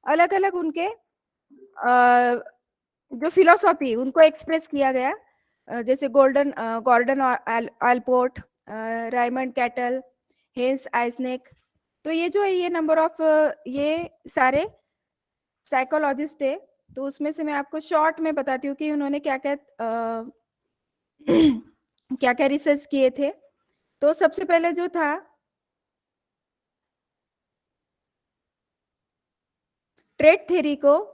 अलग अलग उनके जो फिलोसॉफी उनको एक्सप्रेस किया गया, जैसे Gordon Allport, Raymond Cattell, Hans Eysenck. तो ये जो है ये नंबर ऑफ ये सारे साइकोलॉजिस्ट है। तो उसमें से मैं आपको शॉर्ट में बताती हूँ कि उन्होंने क्या क्या क्या क्या रिसर्च किए थे। तो सबसे पहले जो था ट्रेड थ्योरी को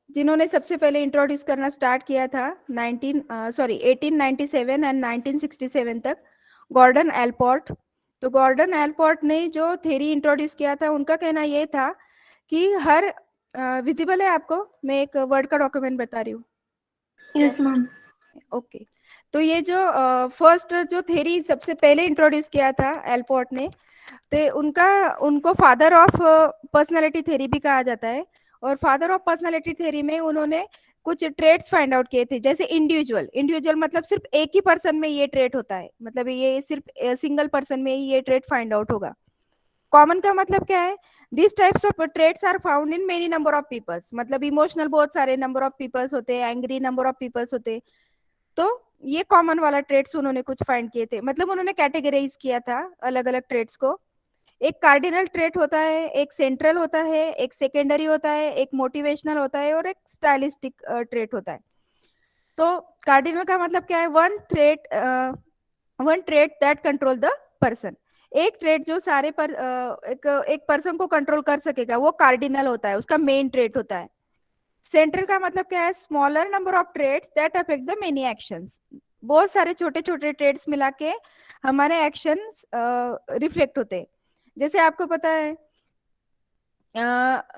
जिन्होंने सबसे पहले इंट्रोड्यूस करना स्टार्ट किया था 1897 एंड 1967 तक, गॉर्डन एलपोर्ट। तो गॉर्डन एलपोर्ट ने जो थ्योरी इंट्रोड्यूस किया था, उनका कहना ये था कि हर विजिबल है आपको, मैं एक वर्ड का डॉक्यूमेंट बता रही हूँ। Yes ma'am. ओके। तो ये जो फर्स्ट जो थ्योरी सबसे पहले इंट्रोड्यूस किया था एलपोर्ट ने, तो उनको फादर ऑफ पर्सनालिटी थ्योरी भी कहा जाता है। और फादर ऑफ पर्सनालिटी थ्योरी में उन्होंने कुछ ट्रेट्स फाइंड आउट किए थे, जैसे इंडिविजुअल। इंडिविजुअल मतलब सिर्फ एक ही पर्सन में ये ट्रेट होता है, मतलब ये सिर्फ सिंगल पर्सन में ही ये ट्रेट फाइंड आउट होगा। कॉमन का मतलब क्या है? This types of traits are found in many number of peoples, मतलब इमोशनल बहुत सारे नंबर ऑफ पीपल्स होते हैं, एंग्री नंबर ऑफ पीपल्स होते हैं। तो ये कॉमन वाला ट्रेट्स उन्होंने कुछ फाइंड किए थे, मतलब उन्होंने कैटेगराइज किया था अलग अलग ट्रेट्स को। एक कार्डिनल ट्रेट होता है, एक सेंट्रल होता है, एक सेकेंडरी होता है, एक मोटिवेशनल होता है, और एक स्टाइलिस्टिक ट्रेट होता है। तो कार्डिनल का मतलब क्या है? One trait that control the person. एक ट्रेट जो सारे पर एक पर्सन को कंट्रोल कर सकेगा, वो कार्डिनल होता है, उसका मेन ट्रेट होता है। सेंट्रल का मतलब क्या है? Smaller number of traits that affect the many actions. बहुत सारे छोटे छोटे ट्रेड्स मिला के हमारे एक्शंस रिफ्लेक्ट होते हैं। जैसे आपको पता है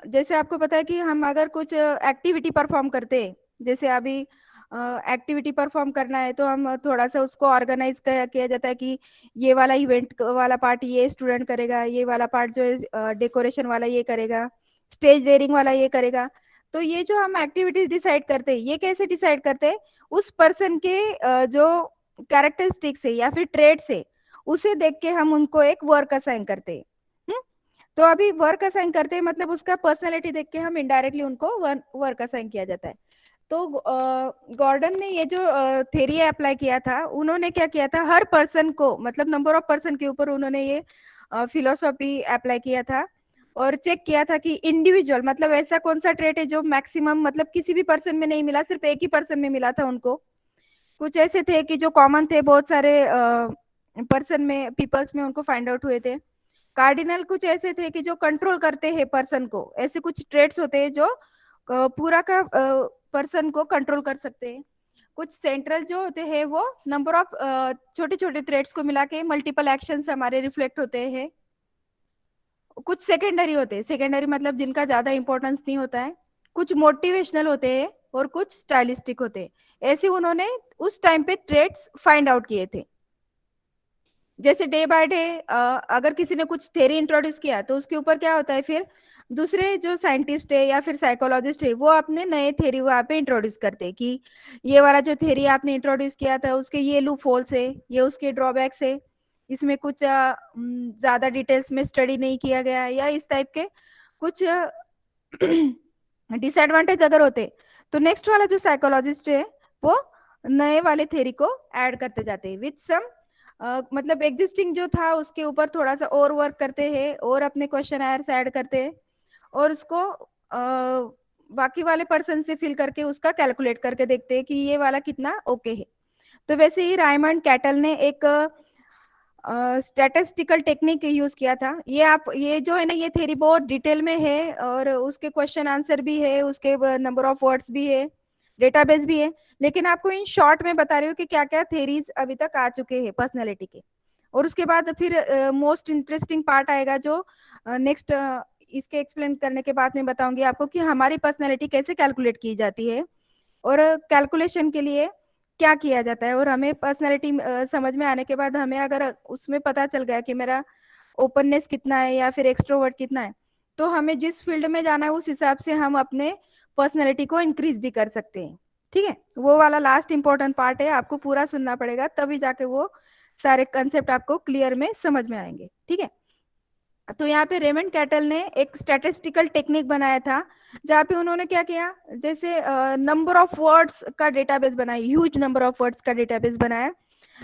जैसे आपको पता है कि हम अगर कुछ एक्टिविटी परफॉर्म करते हैं, जैसे अभी एक्टिविटी परफॉर्म करना है, तो हम थोड़ा सा उसको ऑर्गेनाइज किया जाता है कि ये वाला इवेंट वाला पार्ट ये स्टूडेंट करेगा, ये वाला पार्ट जो है डेकोरेशन वाला ये करेगा, स्टेज डेयरिंग वाला ये करेगा। तो ये जो हम एक्टिविटीज डिसाइड करते हैं, ये कैसे डिसाइड करते हैं? उस पर्सन के जो कैरेक्टरिस्टिक्स है या फिर ट्रेड्स है, उसे देख के हम उनको एक वर्क असाइन करते हैं। तो अभी वर्क असाइन करते हैं, मतलब उसका पर्सनालिटी देख के हम इनडायरेक्टली उनको वर्क असाइन किया जाता है। तो गॉर्डन ने ये जो थ्योरी अप्लाई किया था, उन्होंने क्या किया था, हर पर्सन को, मतलब नंबर ऑफ पर्सन के ऊपर उन्होंने ये फिलोसॉफी अप्लाई किया था। और चेक किया था कि इंडिविजुअल मतलब ऐसा कौन सा ट्रेट है जो मैक्सिमम, मतलब किसी भी पर्सन में नहीं मिला, सिर्फ एक ही पर्सन में मिला था उनको। कुछ ऐसे थे कि जो कॉमन थे बहुत सारे पर्सन में, पीपल्स में उनको फाइंड आउट हुए थे। कार्डिनल कुछ ऐसे थे कि जो कंट्रोल करते हैं पर्सन को, ऐसे कुछ ट्रेट्स होते हैं जो पूरा का पर्सन को कंट्रोल कर सकते हैं। कुछ सेंट्रल जो होते हैं वो नंबर ऑफ छोटे छोटे थ्रेड्स को मिला के मल्टीपल एक्शंस हमारे रिफ्लेक्ट होते हैं। कुछ सेकेंडरी होते हैं, सेकेंडरी मतलब जिनका ज्यादा इंपॉर्टेंस नहीं होता है। कुछ मोटिवेशनल होते हैं और कुछ स्टाइलिस्टिक होते हैं। ऐसे उन्होंने उस टाइम पे ट्रेड्स फाइंड आउट किए थे। जैसे डे बाय डे अगर किसी ने कुछ थ्योरी इंट्रोड्यूस किया, तो उसके ऊपर क्या होता है, फिर दूसरे जो साइंटिस्ट है या फिर साइकोलॉजिस्ट है, वो अपने नए थ्योरी वहां पे इंट्रोड्यूस करते हैं कि ये वाला जो थ्योरी आपने इंट्रोड्यूस किया था, उसके ये लूप होल्स है, ये उसके ड्रॉबैक्स है, इसमें कुछ ज्यादा डिटेल्स में स्टडी नहीं किया गया, या इस टाइप के कुछ डिसएडवांटेज अगर होते, तो नेक्स्ट वाला जो साइकोलॉजिस्ट है वो नए वाले थ्योरी को ऐड करते जाते हैं विथ सम, मतलब एग्जिस्टिंग जो था उसके ऊपर थोड़ा सा और वर्क करते हैं, और अपने क्वेश्चन आंसर्स ऐड करते हैं, और उसको बाकी वाले पर्सन से फिल करके उसका कैलकुलेट करके देखते हैं कि ये वाला कितना ओके है। तो वैसे ही रायमंड कैटल ने एक स्टैटिस्टिकल टेक्निक यूज किया था। ये जो है ना, ये थ्योरी बहुत डिटेल में है, और उसके क्वेश्चन आंसर भी है, उसके नंबर ऑफ वर्ड्स भी है, डेटाबेस भी है। लेकिन आपको इन शॉर्ट में बता रही हूँ कि क्या क्या थेरीज अभी तक आ चुके हैं पर्सनैलिटी के। और उसके बाद फिर मोस्ट इंटरेस्टिंग पार्ट आएगा, जो नेक्स्ट इसके एक्सप्लेन करने के बाद मैं बताऊंगी आपको कि हमारी पर्सनैलिटी कैसे कैलकुलेट की जाती है, और कैलकुलेशन के लिए क्या किया जाता है। और हमें पर्सनैलिटी समझ में आने के बाद हमें अगर उसमें पता चल गया कि मेरा ओपननेस कितना है या फिर एक्सट्रोवर्ट कितना है, तो हमें जिस फील्ड में जाना है उस हिसाब से हम अपने पर्सनैलिटी को इंक्रीज भी कर सकते हैं। ठीक है, वो वाला लास्ट इंपॉर्टेंट पार्ट है, आपको पूरा सुनना पड़ेगा, तभी जाके वो सारे कंसेप्ट आपको क्लियर में समझ में आएंगे। ठीक है, तो यहाँ पे रेमंड कैटल ने एक स्टैटिस्टिकल टेक्निक बनाया था, जहाँ पे उन्होंने क्या किया, जैसे नंबर ऑफ वर्ड्स का डेटाबेस बनाया, ह्यूज नंबर ऑफ वर्ड्स का डेटाबेस बनाया,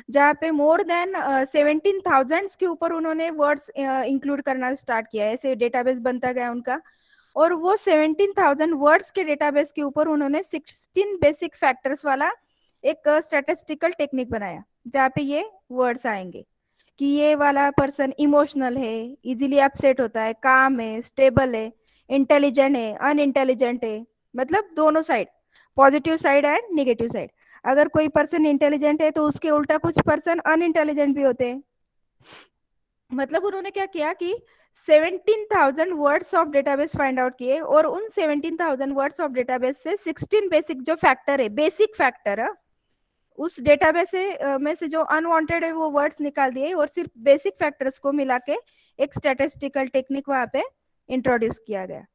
जहाँ पे मोर देन 17,000 के ऊपर उन्होंने वर्ड्स इंक्लूड करना स्टार्ट किया, ऐसे डेटाबेस बनता गया उनका। और वो 17,000 वर्ड्स के डेटाबेस के ऊपर उन्होंने 16 बेसिक फैक्टर्स वाला एक स्टैटिस्टिकल टेक्निक बनाया, जहाँ पे ये वर्ड्स आएंगे कि ये वाला पर्सन इमोशनल है, इजीली अपसेट होता है, काम है, स्टेबल है, इंटेलिजेंट है, अनइंटेलिजेंट है, मतलब दोनों side, positive side and negative side. अगर कोई पर्सन इंटेलिजेंट है तो उसके उल्टा कुछ पर्सन अनइंटेलिजेंट भी होते हैं। मतलब उन्होंने क्या किया कि 17,000 words of database find out किए, और उन 17,000 वर्ड्स ऑफ डेटाबेस से 16 बेसिक जो फैक्टर है, बेसिक फैक्टर है, उस डेटाबेस से में से जो अनवांटेड है वो वर्ड्स निकाल दिए, और सिर्फ बेसिक फैक्टर्स को मिला के एक स्टैटिस्टिकल टेक्निक वहां पे इंट्रोड्यूस किया गया।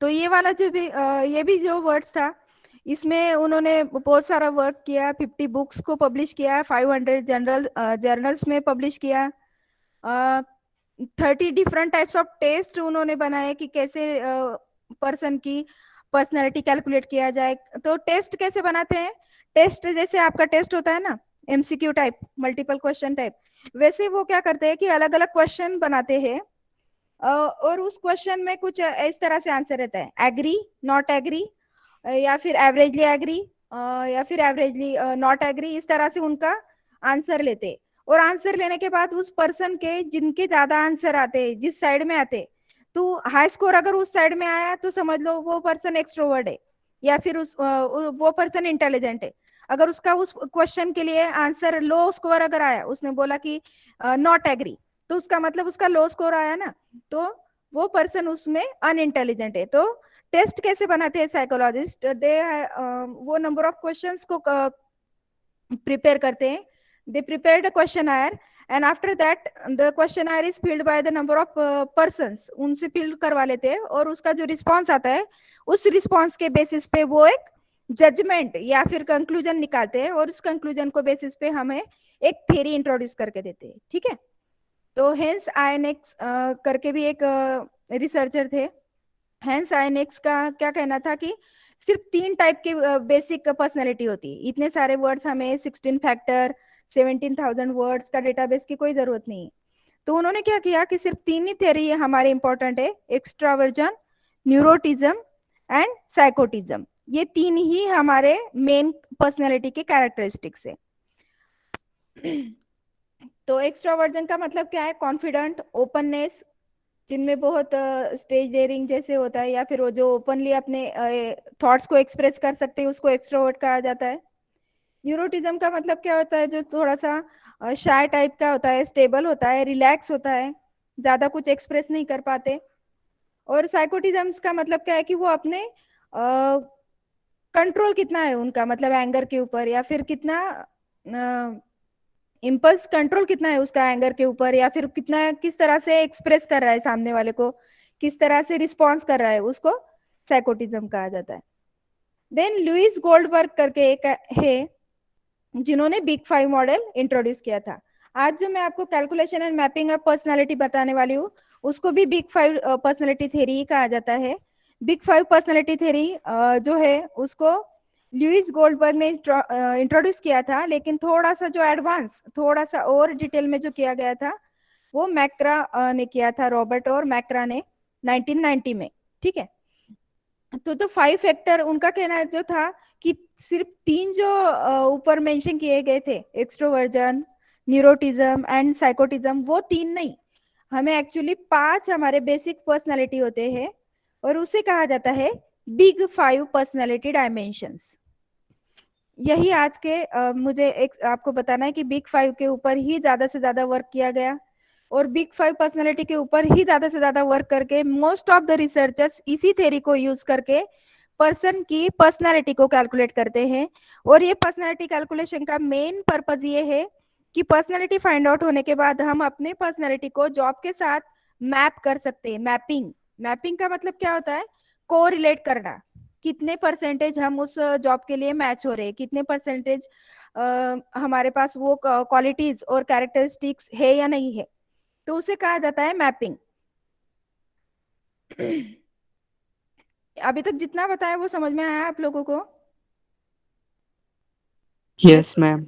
तो ये वाला जो भी ये भी जो वर्ड्स था, इसमें उन्होंने बहुत सारा वर्क किया, 50 बुक्स को पब्लिश किया, 500 जर्नल्स में पब्लिश किया, 30 डिफरेंट टाइप्स ऑफ टेस्ट उन्होंने बनाए कि कैसे पर्सन की पर्सनैलिटी कैलकुलेट किया जाए। तो टेस्ट कैसे बनाते हैं, टेस्ट जैसे आपका टेस्ट होता है ना, MCQ type, multiple question type, वैसे वो क्या करते हैं कि अलग अलग क्वेश्चन बनाते हैं, और उस क्वेश्चन में कुछ इस तरह से आंसर रहता है, एग्री, नॉट एग्री, या फिर एवरेजली एग्री, या फिर एवरेजली नॉट एग्री, इस तरह से उनका आंसर लेते। और आंसर लेने के बाद उस पर्सन के जिनके ज्यादा आंसर आते, जिस साइड में आते, तो हाई स्कोर अगर उस साइड में आया तो समझ लो वो पर्सन एक्सट्रोवर्ट है, या फिर वो पर्सन इंटेलिजेंट है। अगर उसका उस क्वेश्चन के लिए आंसर लो स्कोर अगर आया, उसने बोला कि नॉट एग्री, तो उसका मतलब उसका लो स्कोर आया ना, तो वो पर्सन उसमें अनइंटेलिजेंट है। तो टेस्ट कैसे बनाते हैं साइकोलॉजिस्ट, दे वो नंबर ऑफ क्वेश्चंस को प्रिपेयर करते हैं, they prepared a question and after that the question is filled by the number of persons, उनसे फिल करवा लेते हैं, और उसका जो रिस्पॉन्स आता है, उस रिस्पॉन्स के बेसिस पे वो एक जजमेंट या फिर कंक्लूजन निकालते हैं, और उस कंक्लूजन को बेसिस पे हमें एक थ्योरी इंट्रोड्यूस करके देते हैं। ठीक है, तो हेंस आईएनएक्स करके भी एक रिसर्चर थे, हेंस आईएनएक्स का क्या कहना था कि सिर्फ 3 टाइप के बेसिक पर्सनैलिटी होती है, इतने सारे वर्ड्स, हमें 16 फैक्टर 17,000 वर्ड्स का डेटाबेस की कोई जरूरत नहीं है। तो उन्होंने क्या किया कि सिर्फ 3 ही थ्योरी हमारे इंपॉर्टेंट है, एक्सट्रावर्जन, न्यूरोटिज्म एंड साइकोटिज्म, ये 3 ही हमारे मेन पर्सनैलिटी के कैरेक्टरिस्टिक्स है। तो एक्सट्रावर्जन का मतलब क्या है, कॉन्फिडेंट, ओपननेस, जिनमें बहुत स्टेज डेयरिंग जैसे होता है, या फिर वो जो ओपनली अपने थॉट्स को एक्सप्रेस कर सकते हैं, उसको एक्सट्रोवर्ट कहा जाता है। न्यूरोटिज्म का मतलब क्या होता है, जो थोड़ा सा शाय टाइप का होता है, स्टेबल होता है, रिलैक्स होता है, ज्यादा कुछ एक्सप्रेस नहीं कर पाते। और साइकोटिज्म का मतलब क्या है कि वो अपने कंट्रोल कितना है उनका, मतलब एंगर के ऊपर, या फिर कितना इम्पल्स कंट्रोल कितना है उसका एंगर के ऊपर, या फिर कितना किस तरह से एक्सप्रेस कर रहा है सामने वाले को, किस तरह से रिस्पॉन्स कर रहा है, उसको साइकोटिज्म कहा जाता है। देन लुइस गोल्डबर्ग करके एक है, जिन्होंने बिग 5 मॉडल इंट्रोड्यूस किया था। आज जो मैं आपको calculation and mapping of personality बताने वाली हूँ, उसको भी बिग 5 पर्सनालिटी थ्योरी ही कहा जाता है। बिग 5 पर्सनालिटी थ्योरी जो है उसको लुइस गोल्डबर्ग ने इंट्रोड्यूस किया था, लेकिन थोड़ा सा जो एडवांस, थोड़ा सा और डिटेल में जो किया गया था, वो मैक्रा ने किया था, रॉबर्ट और मैक्रा ने 1990 में। ठीक है, तो 5 फैक्टर उनका कहना जो था कि सिर्फ 3 जो ऊपर मेंशन किए गए थे, एक्सट्रोवर्जन, न्यूरोटिज्म एंड साइकोटिज्म, वो 3 नहीं, हमें एक्चुअली 5 हमारे बेसिक पर्सनालिटी होते हैं, और उसे कहा जाता है बिग 5 पर्सनालिटी डायमेंशंस। यही आज के मुझे एक आपको बताना है कि बिग 5 के ऊपर ही ज्यादा से ज्यादा वर्क किया गया, और बिग 5 पर्सनालिटी के ऊपर ही ज्यादा से ज्यादा वर्क करके मोस्ट ऑफ द रिसर्चर्स इसी थ्योरी को यूज करके पर्सन की पर्सनालिटी को कैलकुलेट करते हैं। और ये पर्सनालिटी कैलकुलेशन का मेन पर्पज ये है कि पर्सनालिटी फाइंड आउट होने के बाद हम अपने पर्सनालिटी को जॉब के साथ मैप कर सकते हैं। मैपिंग, मैपिंग का मतलब क्या होता है, को रिलेट करना। कितने परसेंटेज हम उस जॉब के लिए मैच हो रहे हैं, कितने परसेंटेज हमारे पास वो क्वालिटीज और कैरेक्टरिस्टिक्स है या नहीं है, तो उसे कहा जाता है मैपिंग। अभी तक जितना बताया वो समझ में आया आप लोगों को? Yes, ma'am.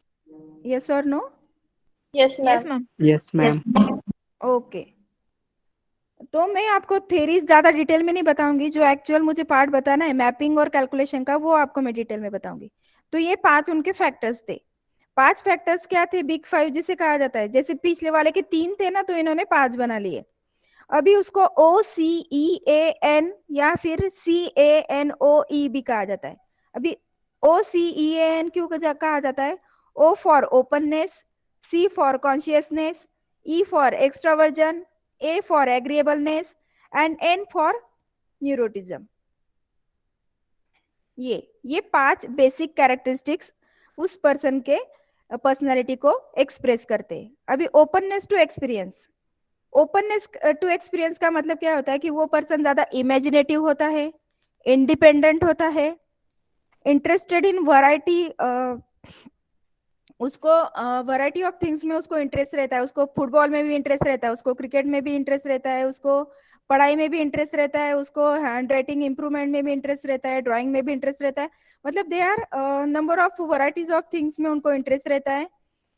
यस और no? Yes yes ma'am. Ma'am. Yes, ma'am. Okay, तो मैं आपको थेरीज ज्यादा डिटेल में नहीं बताऊंगी, जो एक्चुअल मुझे पार्ट बताना है मैपिंग और कैलकुलेशन का वो आपको मैं डिटेल में बताऊंगी। तो ये 5 उनके फैक्टर्स थे। 5 फैक्टर्स क्या थे? बिग 5 जिसे कहा जाता है। जैसे पिछले वाले के 3 थे ना, तो इन्होंने 5 बना लिए। अभी उसको OCEAN या फिर CANOE भी कहा जाता है। अभी OCEAN क्यों कहा जाता है? O for openness, C for consciousness, E for extraversion, A for agreeableness and N for neuroticism. ये 5 बेसिक कैरेक्टरिस्टिक्स उस पर्सन के पर्सनालिटी को एक्सप्रेस करते हैं। अभी openness to experience, openness to experience का मतलब क्या होता है कि वो पर्सन ज्यादा इमेजिनेटिव होता है, इंडिपेंडेंट होता है, इंटरेस्टेड इन वैरायटी, उसको वैरायटी ऑफ थिंग्स में उसको इंटरेस्ट रहता है। उसको फुटबॉल में भी इंटरेस्ट रहता है, उसको क्रिकेट में भी इंटरेस्ट रहता है, उसको पढ़ाई में भी इंटरेस्ट रहता है, उसको हैंड राइटिंग इंप्रूवमेंट में भी इंटरेस्ट रहता है, ड्राइंग में भी इंटरेस्ट रहता है। मतलब they are number of varieties of things में उनको इंटरेस्ट रहता है।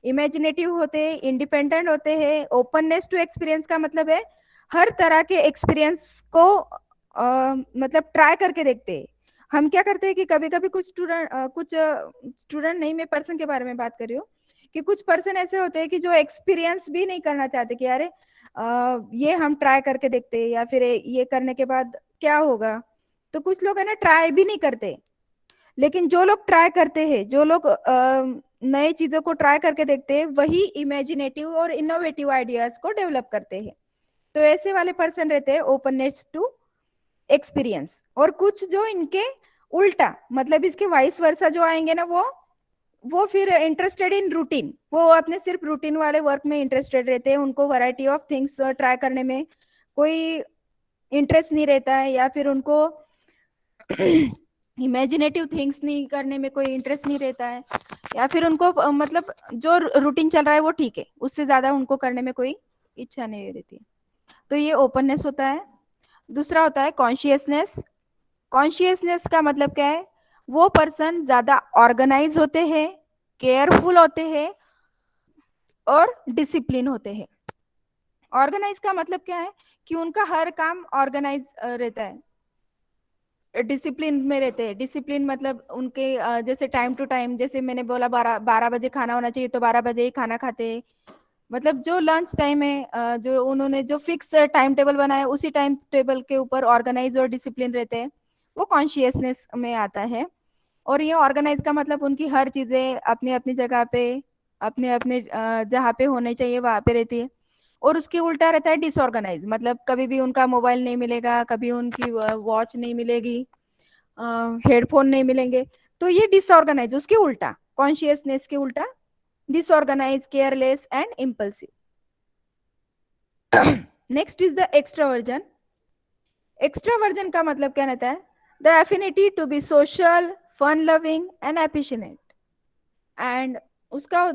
इमेजिनेटिव होते हैं, इंडिपेंडेंट होते हैं। ओपननेस टू एक्सपीरियंस का मतलब है हर तरह के एक्सपीरियंस को मतलब ट्राई करके देखते हैं। हम क्या करते हैं कि कभी कभी कुछ स्टूडेंट नहीं, मैं पर्सन के बारे में बात कर रही हूँ, कि कुछ पर्सन ऐसे होते हैं कि जो एक्सपीरियंस भी नहीं करना चाहते कि अरे ये हम ट्राई करके देखते हैं या फिर ये करने के बाद क्या होगा। तो कुछ लोग है ना ट्राई भी नहीं करते। लेकिन जो लोग ट्राई करते हैं, जो लोग नए चीजों को ट्राई करके देखते हैं, वही इमेजिनेटिव और इनोवेटिव आइडियाज को डेवलप करते हैं। तो ऐसे वाले पर्सन रहते हैं ओपननेस टू एक्सपीरियंस। और कुछ जो इनके उल्टा, मतलब इसके वाइस वर्सा जो आएंगे ना, वो फिर इंटरेस्टेड इन रूटीन, वो अपने सिर्फ रूटीन वाले वर्क में इंटरेस्टेड रहते हैं। उनको वैरायटी ऑफ थिंग्स ट्राई करने में कोई इंटरेस्ट नहीं रहता है, या फिर उनको इमेजिनेटिव थिंग्स नहीं करने में कोई इंटरेस्ट नहीं रहता है, या फिर उनको मतलब जो रूटीन चल रहा है वो ठीक है, उससे ज्यादा उनको करने में कोई इच्छा नहीं रहती। तो ये ओपननेस होता है। दूसरा होता है कॉन्शियसनेस। कॉन्शियसनेस का मतलब क्या है? वो पर्सन ज्यादा ऑर्गेनाइज होते हैं, केयरफुल होते हैं और डिसिप्लिन होते हैं। ऑर्गेनाइज का मतलब क्या है? कि उनका हर काम ऑर्गेनाइज रहता है, डिसिप्लिन में रहते हैं। डिसिप्लिन मतलब उनके जैसे टाइम टू टाइम, जैसे मैंने बोला 12 बजे खाना होना चाहिए तो 12 बजे ही खाना खाते हैं। मतलब जो लंच टाइम है, जो उन्होंने जो फिक्स टाइम टेबल बनाया है, उसी टाइम टेबल के ऊपर ऑर्गेनाइज और डिसिप्लिन रहते हैं, वो कॉन्शियसनेस में आता है। और ये ऑर्गेनाइज का मतलब उनकी हर चीजें अपनी अपनी जगह पे, अपने अपने जहाँ पे होने चाहिए वहां पे रहती है। और उसके उल्टा रहता है डिसऑर्गेनाइज, मतलब कभी भी उनका मोबाइल नहीं मिलेगा, कभी उनकी वॉच नहीं मिलेगी, हेडफोन नहीं मिलेंगे। तो ये डिसऑर्गेनाइज, उसके उल्टा, कॉन्शियसनेस के उल्टा disorganize, careless and impulsive. Next is the extraversion. Extraversion का मतलब क्या रहता है? The affinity to be social, fun loving and efficient. And उसका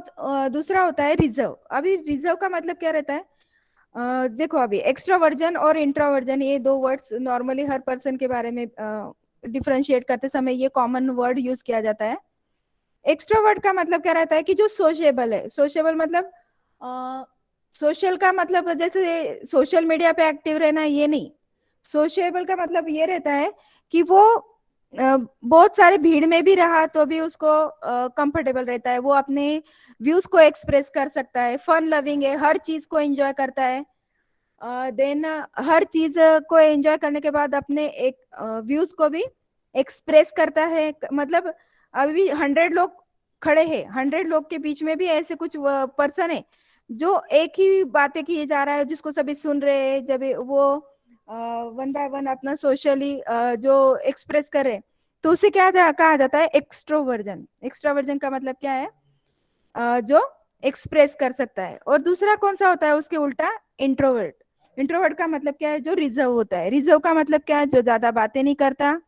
दूसरा होता है रिजर्व। अभी रिजर्व का मतलब क्या रहता है? देखो, अभी एक्स्ट्रावर्जन और इंट्रोवर्जन, ये दो वर्ड्स नॉर्मली हर पर्सन के बारे में डिफरेंशिएट करते समय ये कॉमन वर्ड यूज किया जाता है। एक्स्ट्रोवर्ट का मतलब क्या रहता है? कि जो सोशेबल है। सोशेबल मतलब सोशल का मतलब जैसे सोशल मीडिया पे एक्टिव रहना, ये नहीं। सोशेबल का मतलब ये रहता है कि वो बहुत सारे भीड़ में भी रहा तो भी उसको कंफर्टेबल रहता है, वो अपने व्यूज को एक्सप्रेस कर सकता है, फन लविंग है, हर चीज को एंजॉय करता है। देन हर चीज को एंजॉय करने के बाद अपने एक व्यूज को भी एक्सप्रेस करता है। मतलब अभी 100 लोग खड़े हैं, 100 लोग के बीच में भी ऐसे कुछ पर्सन है जो एक ही बातें किए जा रहा है, जिसको सभी सुन रहे हैं, जब वो वन बाय वन अपना सोशली जो एक्सप्रेस करे, तो उसे क्या कहा जाता है? एक्सट्रोवर्जन। एक्सट्रोवर्जन का मतलब क्या है? जो एक्सप्रेस कर सकता है। और दूसरा कौन सा होता है उसके उल्टा? इंट्रोवर्ट। इंट्रोवर्ट का मतलब क्या है? जो रिजर्व होता है। रिजर्व का मतलब क्या है? जो ज्यादा बातें नहीं करता,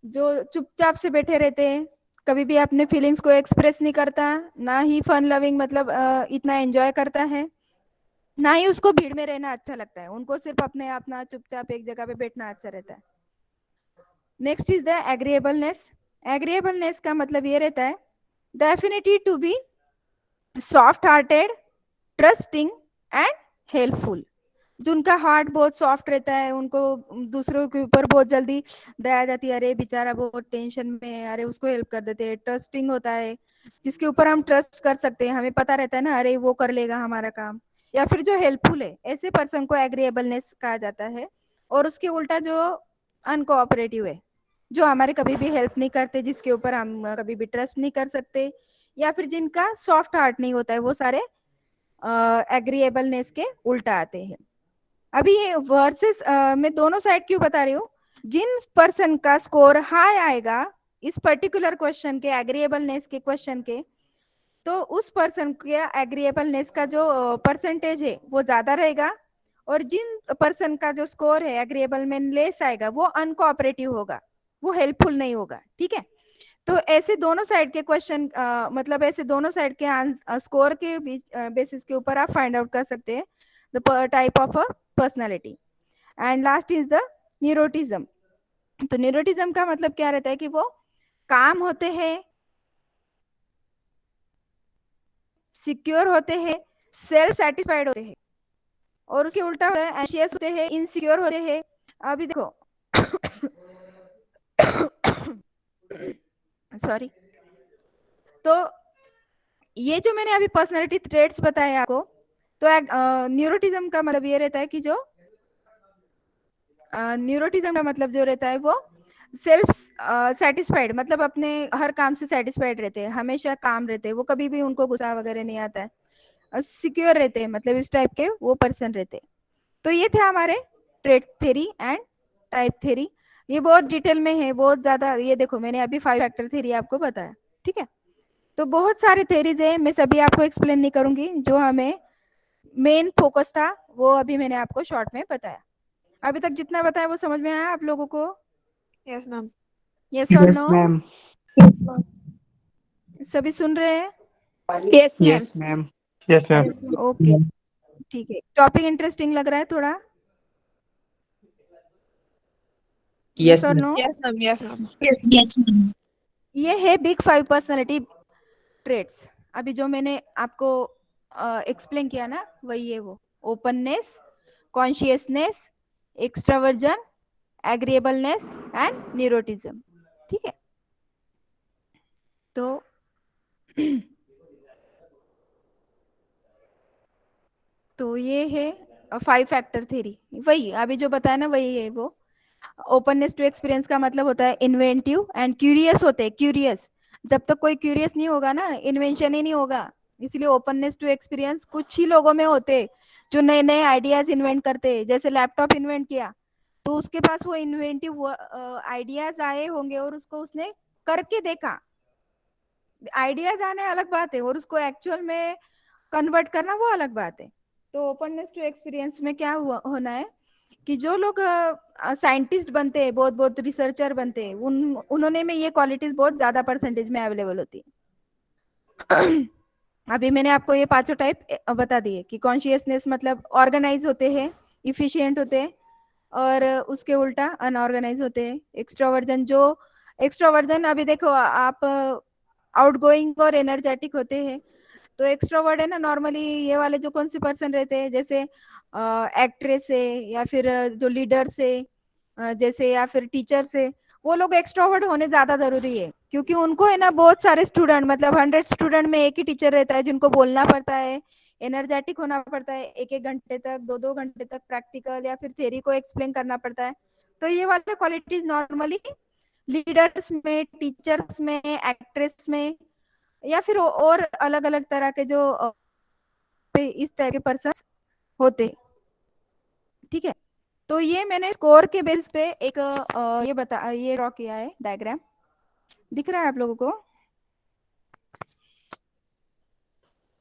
जो चुपचाप से बैठे रहते हैं, कभी भी अपने फीलिंग्स को एक्सप्रेस नहीं करता, ना ही फन लविंग मतलब इतना एंजॉय करता है, ना ही उसको भीड़ में रहना अच्छा लगता है, उनको सिर्फ अपने आप ना चुपचाप एक जगह पे बैठना अच्छा रहता है। Next is the agreeableness. Agreeableness का मतलब ये रहता है the affinity to be soft hearted, trusting and helpful. जिनका हार्ट बहुत सॉफ्ट रहता है, उनको दूसरों के ऊपर बहुत जल्दी दया आ जाती है, अरे बेचारा बहुत टेंशन में है, अरे उसको हेल्प कर देते हैं। ट्रस्टिंग होता है, जिसके ऊपर हम ट्रस्ट कर सकते हैं, हमें पता रहता है ना, अरे वो कर लेगा हमारा काम। या फिर जो हेल्पफुल है, ऐसे पर्सन को एग्रीएबलनेस कहा जाता है। और उसके उल्टा जो अनकोऑपरेटिव है, जो हमारे कभी भी हेल्प नहीं करते, जिसके ऊपर हम कभी भी ट्रस्ट नहीं कर सकते, या फिर जिनका सॉफ्ट हार्ट नहीं होता है, वो सारे एग्रीएबलनेस के उल्टा आते हैं। अभी ये वर्सेस मैं दोनों साइड क्यों बता रही हूँ, जिन पर्सन का स्कोर हाई आएगा इस पर्टिकुलर क्वेश्चन के, एग्रीएबलनेस के क्वेश्चन के, तो उस पर्सन के एग्रीएबलनेस का जो परसेंटेज है वो ज्यादा रहेगा। और जिन पर्सन का जो स्कोर है एग्रीएबल में लेस आएगा, वो अनकोऑपरेटिव होगा, वो हेल्पफुल नहीं होगा। ठीक है, तो ऐसे दोनों साइड के क्वेश्चन मतलब ऐसे दोनों साइड के स्कोर के बीच बेसिस के ऊपर आप फाइंड आउट कर सकते हैं the type of a personality. And last is the neuroticism. तो न्यूरोटिज्म का मतलब क्या रहता है कि वो काम होते हैं, सिक्योर होते हैं, सेल्फ सेटिस्फाइड होते हैं। और उसके उल्टा होता है एंशियस होते हैं, इनसिक्योर होते हैं। अभी देखो सॉरी। तो ये जो मैंने अभी पर्सनालिटी ट्रेट्स बताए आपको, तो न्यूरोटिज्म का मतलब ये रहता है कि जो न्यूरोटिज्म का मतलब जो रहता है वो सेल्फ सेटिस्फाइड, मतलब अपने हर काम से सेटिस्फाइड रहते हैं, हमेशा काम रहते हैं, वो कभी भी उनको गुस्सा वगैरह नहीं आता है। सिक्योर रहते हैं, मतलब इस टाइप के वो पर्सन रहते हैं। तो ये थे हमारे trait theory and type theory. ये बहुत डिटेल में है, बहुत ज्यादा। ये देखो मैंने अभी 5 फैक्टर थ्योरी आपको बताया। ठीक है, तो बहुत सारे थ्योरीज है, मैं सभी आपको एक्सप्लेन नहीं करूंगी। जो हमें मेन फोकस था वो अभी मैंने आपको शॉर्ट में बताया। अभी तक जितना बताया वो समझ में आया आप लोगों को? Yes ma'am. यस और Yes, नो? ma'am. सभी सुन रहे हैं? Yes ma'am. Yes, ma'am. Yes ma'am. Okay, ठीक है। टॉपिक इंटरेस्टिंग लग रहा है थोड़ा? यस Yes, और ma'am. No? Yes ma'am. Yes ma'am. Yes, ma'am. ये है बिग 5 पर्सनालिटी ट्रेट्स। अभी जो मैंने आपको एक्सप्लेन किया ना, वही है वो। Openness, consciousness, extraversion, agreeableness and neuroticism. ठीक है, तो तो ये है 5 फैक्टर थ्योरी। वही अभी जो बताया ना, वही है वो। ओपननेस टू एक्सपीरियंस का मतलब होता है इन्वेंटिव एंड क्यूरियस होते हैं। क्यूरियस, जब तक कोई क्यूरियस नहीं होगा ना, इन्वेंशन ही नहीं होगा। इसलिए ओपननेस टू एक्सपीरियंस कुछ ही लोगों में होते हैं, जो नए नए आइडियाज इन्वेंट करते हैं। जैसे लैपटॉप इन्वेंट किया, तो उसके पास वो इन्वेंटिव आइडियाज आए होंगे और उसको उसने करके देखा। आइडियाज आने अलग बात है, और उसको एक्चुअल में कन्वर्ट करना वो अलग बात है। तो ओपननेस टू एक्सपीरियंस में क्या होना है कि जो लोग साइंटिस्ट बनते हैं, बहुत बहुत रिसर्चर बनते हैं, उन्होंने में ये क्वालिटीज बहुत ज्यादा परसेंटेज में अवेलेबल होती है। अभी मैंने आपको ये पांचों टाइप बता दिए कि कॉन्शियसनेस मतलब ऑर्गेनाइज होते हैं, इफिशिएंट होते हैं, और उसके उल्टा अनऑर्गेनाइज होते हैं। एक्सट्रोवर्जन, जो एक्सट्रोवर्जन अभी देखो आप आउटगोइंग और एनर्जेटिक होते हैं। तो एक्सट्रोवर्ट है ना, नॉर्मली ये वाले जो कौन से पर्सन रहते हैं, जैसे एक्ट्रेस है, या फिर जो लीडर्स है, जैसे, या फिर टीचर्स है, वो लोग एक्सट्रोवर्ट होने ज्यादा जरूरी है। क्योंकि उनको है ना बहुत सारे स्टूडेंट, मतलब 100 स्टूडेंट में एक ही टीचर रहता है जिनको बोलना पड़ता है, एनर्जेटिक होना पड़ता है, एक एक घंटे तक, दो दो घंटे तक प्रैक्टिकल या फिर थ्योरी को एक्सप्लेन करना पड़ता है। तो ये वाले क्वालिटीज नॉर्मली लीडर्स में, टीचर्स में, एक्ट्रेस में, या फिर और अलग अलग तरह के जो इस तरह के पर्सन होते। ठीक है, तो ये मैंने स्कोर के बेस पे एक ये ड्रॉ किया है डायग्राम। दिख रहा है आप लोगों को?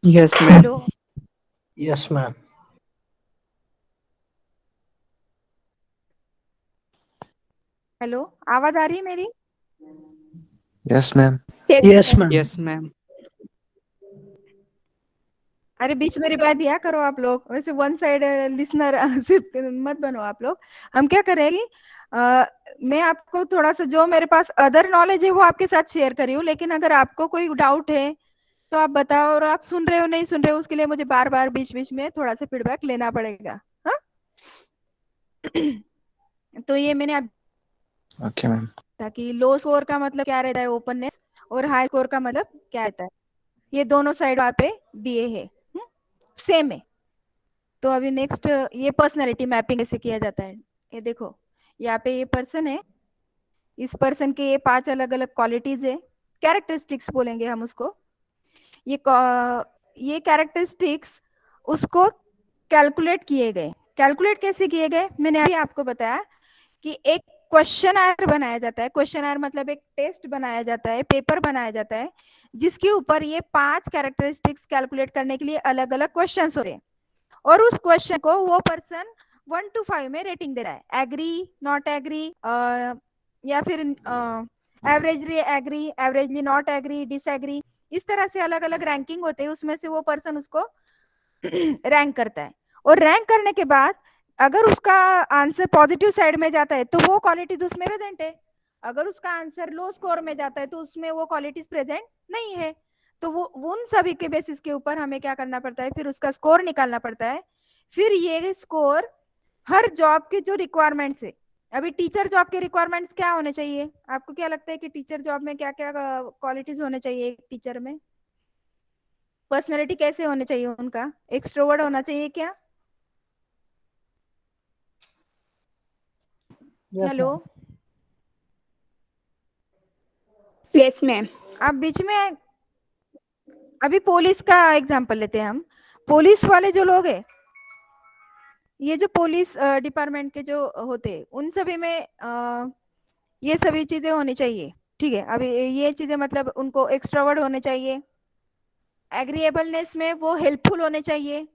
Yes, ma'am. Hello? Yes ma'am. Hello, आवाज आ रही है मेरी? Yes, ma'am. Yes, ma'am. Yes, ma'am. अरे बीच में रिप्लाई दिया करो आप लोग, वैसे वन साइड लिसनर सिर्फ मत बनो आप लोग। हम क्या करेंगे, मैं आपको थोड़ा सा जो मेरे पास अदर नॉलेज है वो आपके साथ शेयर करी हूँ, लेकिन अगर आपको कोई डाउट है तो आप बताओ, और आप सुन रहे हो नहीं सुन रहे हो उसके लिए मुझे बार बार बीच बीच में थोड़ा सा फीडबैक लेना पड़ेगा। हाँ तो ये मैंने आप Okay, ma'am. ताकि लो स्कोर का मतलब क्या रहता है ओपननेस, और हाई स्कोर का मतलब क्या रहता है, ये दोनों साइड वहाँ पे दिए हैं, सेम है। तो अभी नेक्स्ट ये पर्सनैलिटी मैपिंग कैसे किया जाता है, ये देखो यहाँ पे ये पर्सन है, इस पर्सन के ये 5 अलग अलग क्वालिटीज है, कैरेक्टरिस्टिक्स बोलेंगे हम उसको। ये कैरेक्टरिस्टिक्स उसको कैलकुलेट किए गए। कैलकुलेट कैसे किए गए, मैंने अभी आपको बताया कि एक क्वेश्चनर बनाया जाता है। क्वेश्चनर मतलब एक टेस्ट बनाया जाता है, पेपर बनाया जाता है, जिसके ऊपर ये 5 कैरेक्टरिस्टिक्स कैलकुलेट करने के लिए अलग अलग क्वेश्चंस होते हैं, और उस क्वेश्चन को वो पर्सन 1 to 5 में रेटिंग दे रहा है, एग्री, नॉट एग्री, या फिर averagely agree, averagely not agree, disagree, इस तरह से अलग अलग रैंकिंग होते हैं, उसमें से वो पर्सन उसको रैंक करता है। और रैंक करने के बाद अगर उसका आंसर पॉजिटिव साइड में जाता है तो वो क्वालिटीज उसमें प्रेजेंट है, अगर उसका आंसर लो स्कोर में जाता है तो उसमें वो क्वालिटीज प्रेजेंट नहीं है। तो वो उन सभी के बेसिस के ऊपर हमें क्या करना पड़ता है, फिर उसका स्कोर निकालना पड़ता है। फिर ये स्कोर हर जॉब के जो रिक्वायरमेंट्स है, अभी टीचर जॉब के रिक्वायरमेंट्स क्या होने चाहिए, आपको क्या लगता है कि टीचर जॉब में क्या क्या क्वालिटीज होने चाहिए टीचर में, पर्सनैलिटी कैसे होने चाहिए उनका, एक्सट्रोवर्ट होना चाहिए क्या? Yes, hello, ma'am. Yes, ma'am. आप बीच में, अभी पुलिस का एग्जांपल लेते हैं हम। पुलिस वाले जो लोग हैं, ये जो पुलिस डिपार्टमेंट के जो होते हैं, उन सभी में ये सभी चीजें होनी चाहिए। ठीक है, अभी ये चीजें मतलब उनको एक्सट्रोवर्ट होने चाहिए, एग्रीएबलनेस में वो हेल्पफुल होने चाहिए,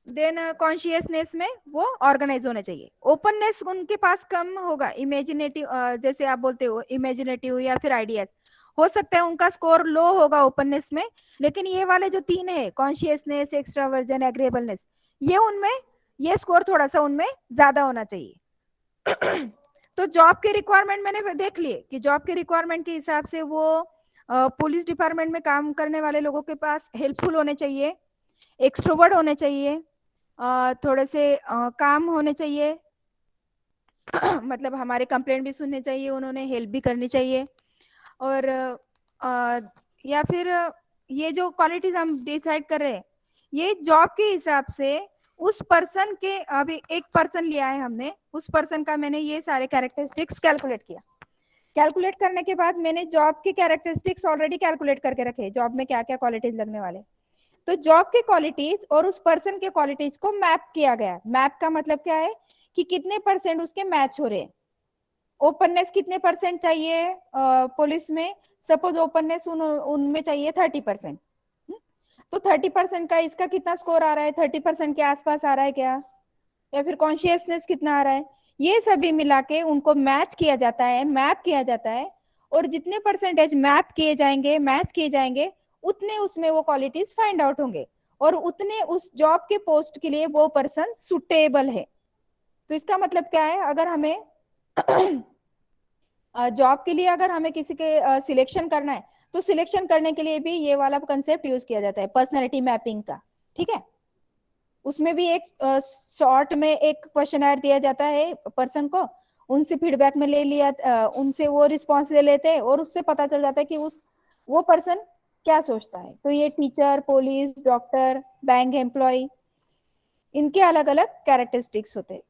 देन कॉन्शियसनेस में वो ऑर्गेनाइज होने चाहिए। ओपननेस उनके पास कम होगा, इमेजिनेटिव जैसे आप बोलते हो इमेजिनेटिव या फिर आइडियाज, हो सकता है उनका स्कोर लो होगा ओपननेस में, लेकिन ये वाले जो 3 है, कॉन्शियसनेस, एक्सट्रावर्जन, एग्रीएबलनेस, ये उनमें ये स्कोर थोड़ा सा उनमें ज्यादा होना चाहिए। तो जॉब के रिक्वायरमेंट मैंने देख लिए कि जॉब के रिक्वायरमेंट के हिसाब से वो पुलिस डिपार्टमेंट में काम करने वाले लोगों के पास हेल्पफुल होने चाहिए, एक्सट्रोवर्ट होने चाहिए, थोड़े से काम होने चाहिए, मतलब हमारे कंप्लेंट भी सुनने चाहिए, उन्होंने हेल्प भी करनी चाहिए, और या फिर ये जो क्वालिटीज हम डिसाइड कर रहे हैं, ये जॉब के हिसाब से उस पर्सन के, अभी एक पर्सन लिया है हमने, उस पर्सन का मैंने ये सारे कैरेक्टरिस्टिक्स कैलकुलेट किया। कैलकुलेट करने के बाद मैंने जॉब के कैरेक्टरिस्टिक्स ऑलरेडी कैलकुलेट करके रखे, जॉब में क्या क्या क्वालिटीज लगने वाले। तो जॉब के क्वालिटीज और उस पर्सन के क्वालिटीज को मैप किया गया। मैप का मतलब क्या है कि कितने परसेंट उसके मैच हो रहे हैं। ओपननेस कितने परसेंट चाहिए पुलिस में, सपोज ओपननेस उनमें चाहिए 30%, तो 30% का इसका कितना स्कोर आ रहा है, 30% के आसपास आ रहा है क्या, या फिर कॉन्शियसनेस कितना आ रहा है, ये सभी मिला के उनको मैच किया जाता है, मैप किया जाता है, और जितने परसेंटेज मैप किए जाएंगे, मैच किए जाएंगे, उतने उसमें वो क्वालिटीज फाइंड आउट होंगे, और उतने उस जॉब के पोस्ट के लिए वो पर्सन सुटेबल है। तो इसका मतलब क्या है, अगर हमें जॉब के लिए अगर हमें किसी के सिलेक्शन करना है, तो सिलेक्शन करने के लिए भी ये वाला कंसेप्ट यूज किया जाता है, पर्सनैलिटी मैपिंग का। ठीक है, उसमें भी एक शॉर्ट में एक क्वेश्चनर दिया जाता है पर्सन को, उनसे फीडबैक में ले लिया, उनसे वो रिस्पॉन्स ले लेते हैं, और उससे पता चल जाता है कि वो पर्सन क्या सोचता है। तो ये teacher, police, doctor, bank employ, इनके अलग अलग कैरेक्टरिस्टिक्स होते हैं।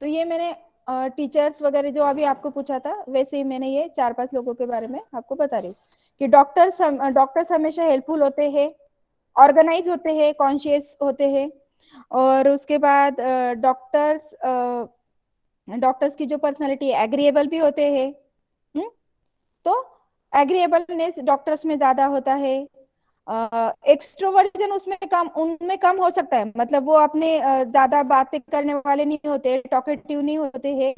तो ये मैंने टीचर्स वगैरह जो अभी आपको पूछा था, वैसे ही मैंने ये 4-5 लोगों के बारे में आपको बता रही हूँ कि डॉक्टर्स हमेशा हेल्पफुल होते हैं, ऑर्गेनाइज होते हैं, कॉन्शियस होते हैं, और उसके बाद डॉक्टर्स की जो पर्सनालिटी है, एग्रीएबल भी होते हैं। तो एग्रीएबलनेस डॉक्टर्स में ज्यादा होता है, एक्सट्रोवर्जन उनमें कम हो सकता है, मतलब वो अपने ज्यादा बातें करने वाले नहीं होते, टॉकेटिव नहीं होते हैं,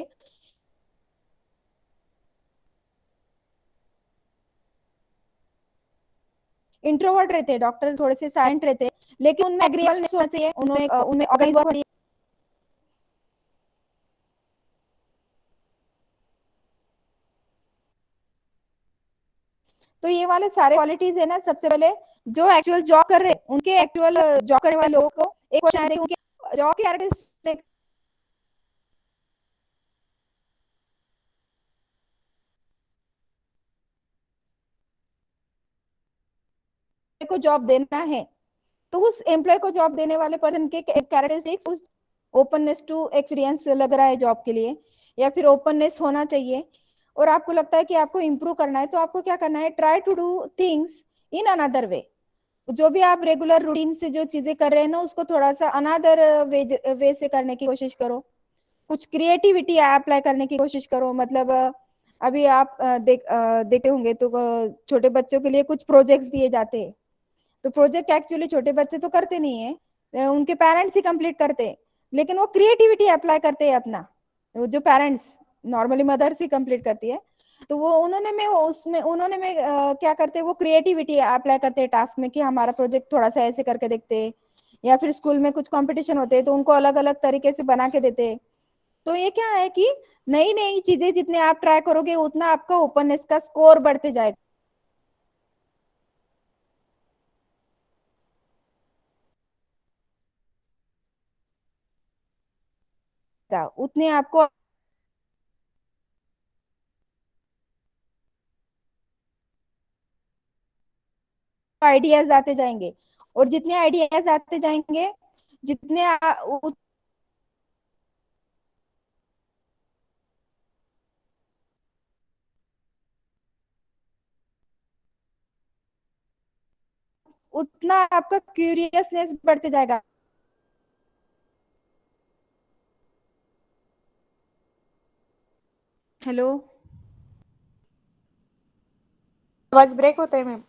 इंट्रोवर्ट रहते हैं, डॉक्टर थोड़े से साइलेंट रहते हैं, लेकिन उनमें एग्रीमेंट होना चाहिए, उनमें ऑर्गेनाइज वर्क होना चाहिए। तो ये वाले सारे क्वालिटीज है ना, सबसे पहले जो एक्चुअल जॉब कर रहे हैं उनके एक्चुअल जॉब करने वाले लोगों को एक क्वेश्चन है, उनके जॉब की कैरेक्टरिस्टिक को जॉब देना है, तो उस एम्प्लॉय को जॉब देने वाले पर्सन के कैरेक्टरिस्टिक्स, उस ओपननेस टू एक्सपीरियंस लग रहा है जॉब के लिए, या फिर ओपननेस होना चाहिए, और आपको लगता है कि आपको इंप्रूव करना है, तो आपको क्या करना है, try to do things in another way. जो भी आप रेगुलर रूटीन से जो चीजें कर रहे हैं ना, उसको थोड़ा सा अनदर वे से करने की कोशिश करो, कुछ क्रिएटिविटी अप्लाई करने की कोशिश करो। मतलब अभी आप देखते होंगे तो छोटे बच्चों के लिए कुछ प्रोजेक्ट्स दिए जाते हैं, तो प्रोजेक्ट एक्चुअली छोटे बच्चे तो करते नहीं है, उनके पेरेंट्स ही कंप्लीट करते हैं, लेकिन वो क्रिएटिविटी अप्लाई करते हैं अपना, जो पेरेंट्स नॉर्मली मदर्स ही कंप्लीट करती है, तो वो उन्होंने में क्या करते हैं, वो क्रिएटिविटी अप्लाई करते हैं टास्क में, कि हमारा प्रोजेक्ट थोड़ा सा ऐसे करके देखते हैं, या फिर स्कूल में कुछ कंपटीशन होते हैं तो उनको अलग अलग तरीके से बना के देते हैं। तो ये क्या है कि नई नई चीजें जितने आप ट्राई करोगे उतना आपका ओपननेस का स्कोर बढ़ते जाएगा, उतने आपको आइडियाज आते जाएंगे, और जितने आइडियाज आते जाएंगे, जितने उतना आपका क्यूरियसनेस बढ़ते जाएगा। हेलो, आवाज ब्रेक होता है मैम?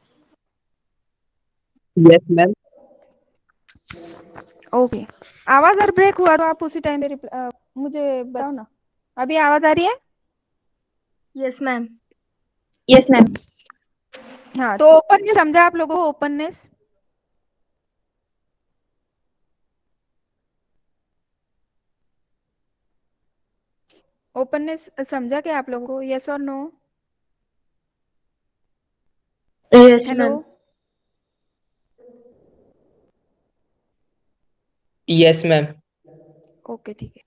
Yes, ma'am. ओके, आवाज अगर ब्रेक हुआ तो आप उसी टाइम पे मुझे बताओ ना। अभी आवाज आ रही है? Yes, ma'am. Yes, ma'am. हाँ, तो ओपननेस समझा आप लोगों को? ओपननेस, ओपननेस समझा क्या आप लोगों को? यस और no? Yes, hello, ma'am. Yes, ma'am. Okay ठीक है।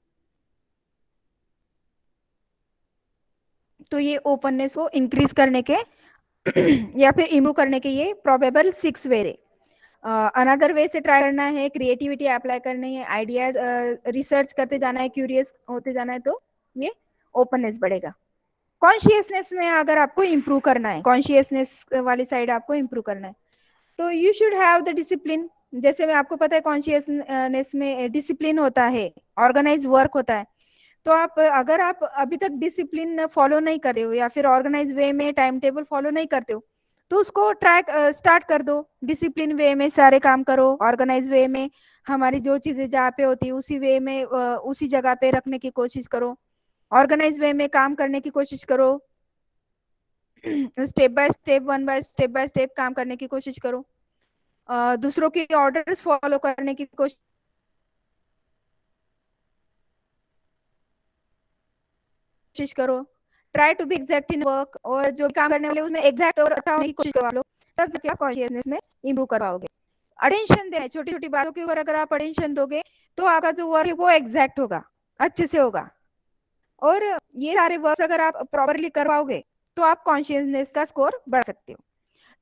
तो ये ओपननेस को इंक्रीज करने के या फिर इम्प्रूव करने के ये प्रोबेबल 6 वे है। अनदर वे से ट्राई करना है, क्रिएटिविटी अप्लाई करनी है, आइडियाज रिसर्च करते जाना है, क्यूरियस होते जाना है, तो ये ओपननेस बढ़ेगा। कॉन्शियसनेस में अगर आपको इम्प्रूव करना है, कॉन्शियसनेस वाली साइड आपको इम्प्रूव करना है, तो you should have the discipline. जैसे मैं आपको पता है कॉन्शियसनेस में डिसिप्लिन होता है, ऑर्गेनाइज वर्क होता है, तो आप अगर आप अभी तक डिसिप्लिन फॉलो नहीं करते हो, या फिर ऑर्गेनाइज वे में टाइम टेबल फॉलो नहीं करते हो, तो उसको ट्रैक स्टार्ट कर दो। डिसिप्लिन वे में सारे काम करो, ऑर्गेनाइज वे में हमारी जो चीजें जहाँ पे होती है उसी वे में उसी जगह पे रखने की कोशिश करो, ऑर्गेनाइज वे में काम करने की कोशिश करो, स्टेप बाय स्टेप काम करने की कोशिश करो, दूसरों के ऑर्डर्स फॉलो करने की कोशिश करो, try to be exact in work, और जो काम करने वाले उसमें एग्जैक्ट और अच्छा होने की कोशिश करो आप लोग, तब जाके आप कॉन्शियसनेस में इंप्रूव कर पाओगे। अटेंशन देना, छोटी छोटी बातों के ऊपर अगर आप अटेंशन दोगे तो आपका जो वर्क है वो एग्जैक्ट होगा, अच्छे से होगा, और ये सारे वर्क अगर आप प्रॉपरली कर पाओगे तो आप कॉन्शियसनेस का स्कोर बढ़ा सकते हो।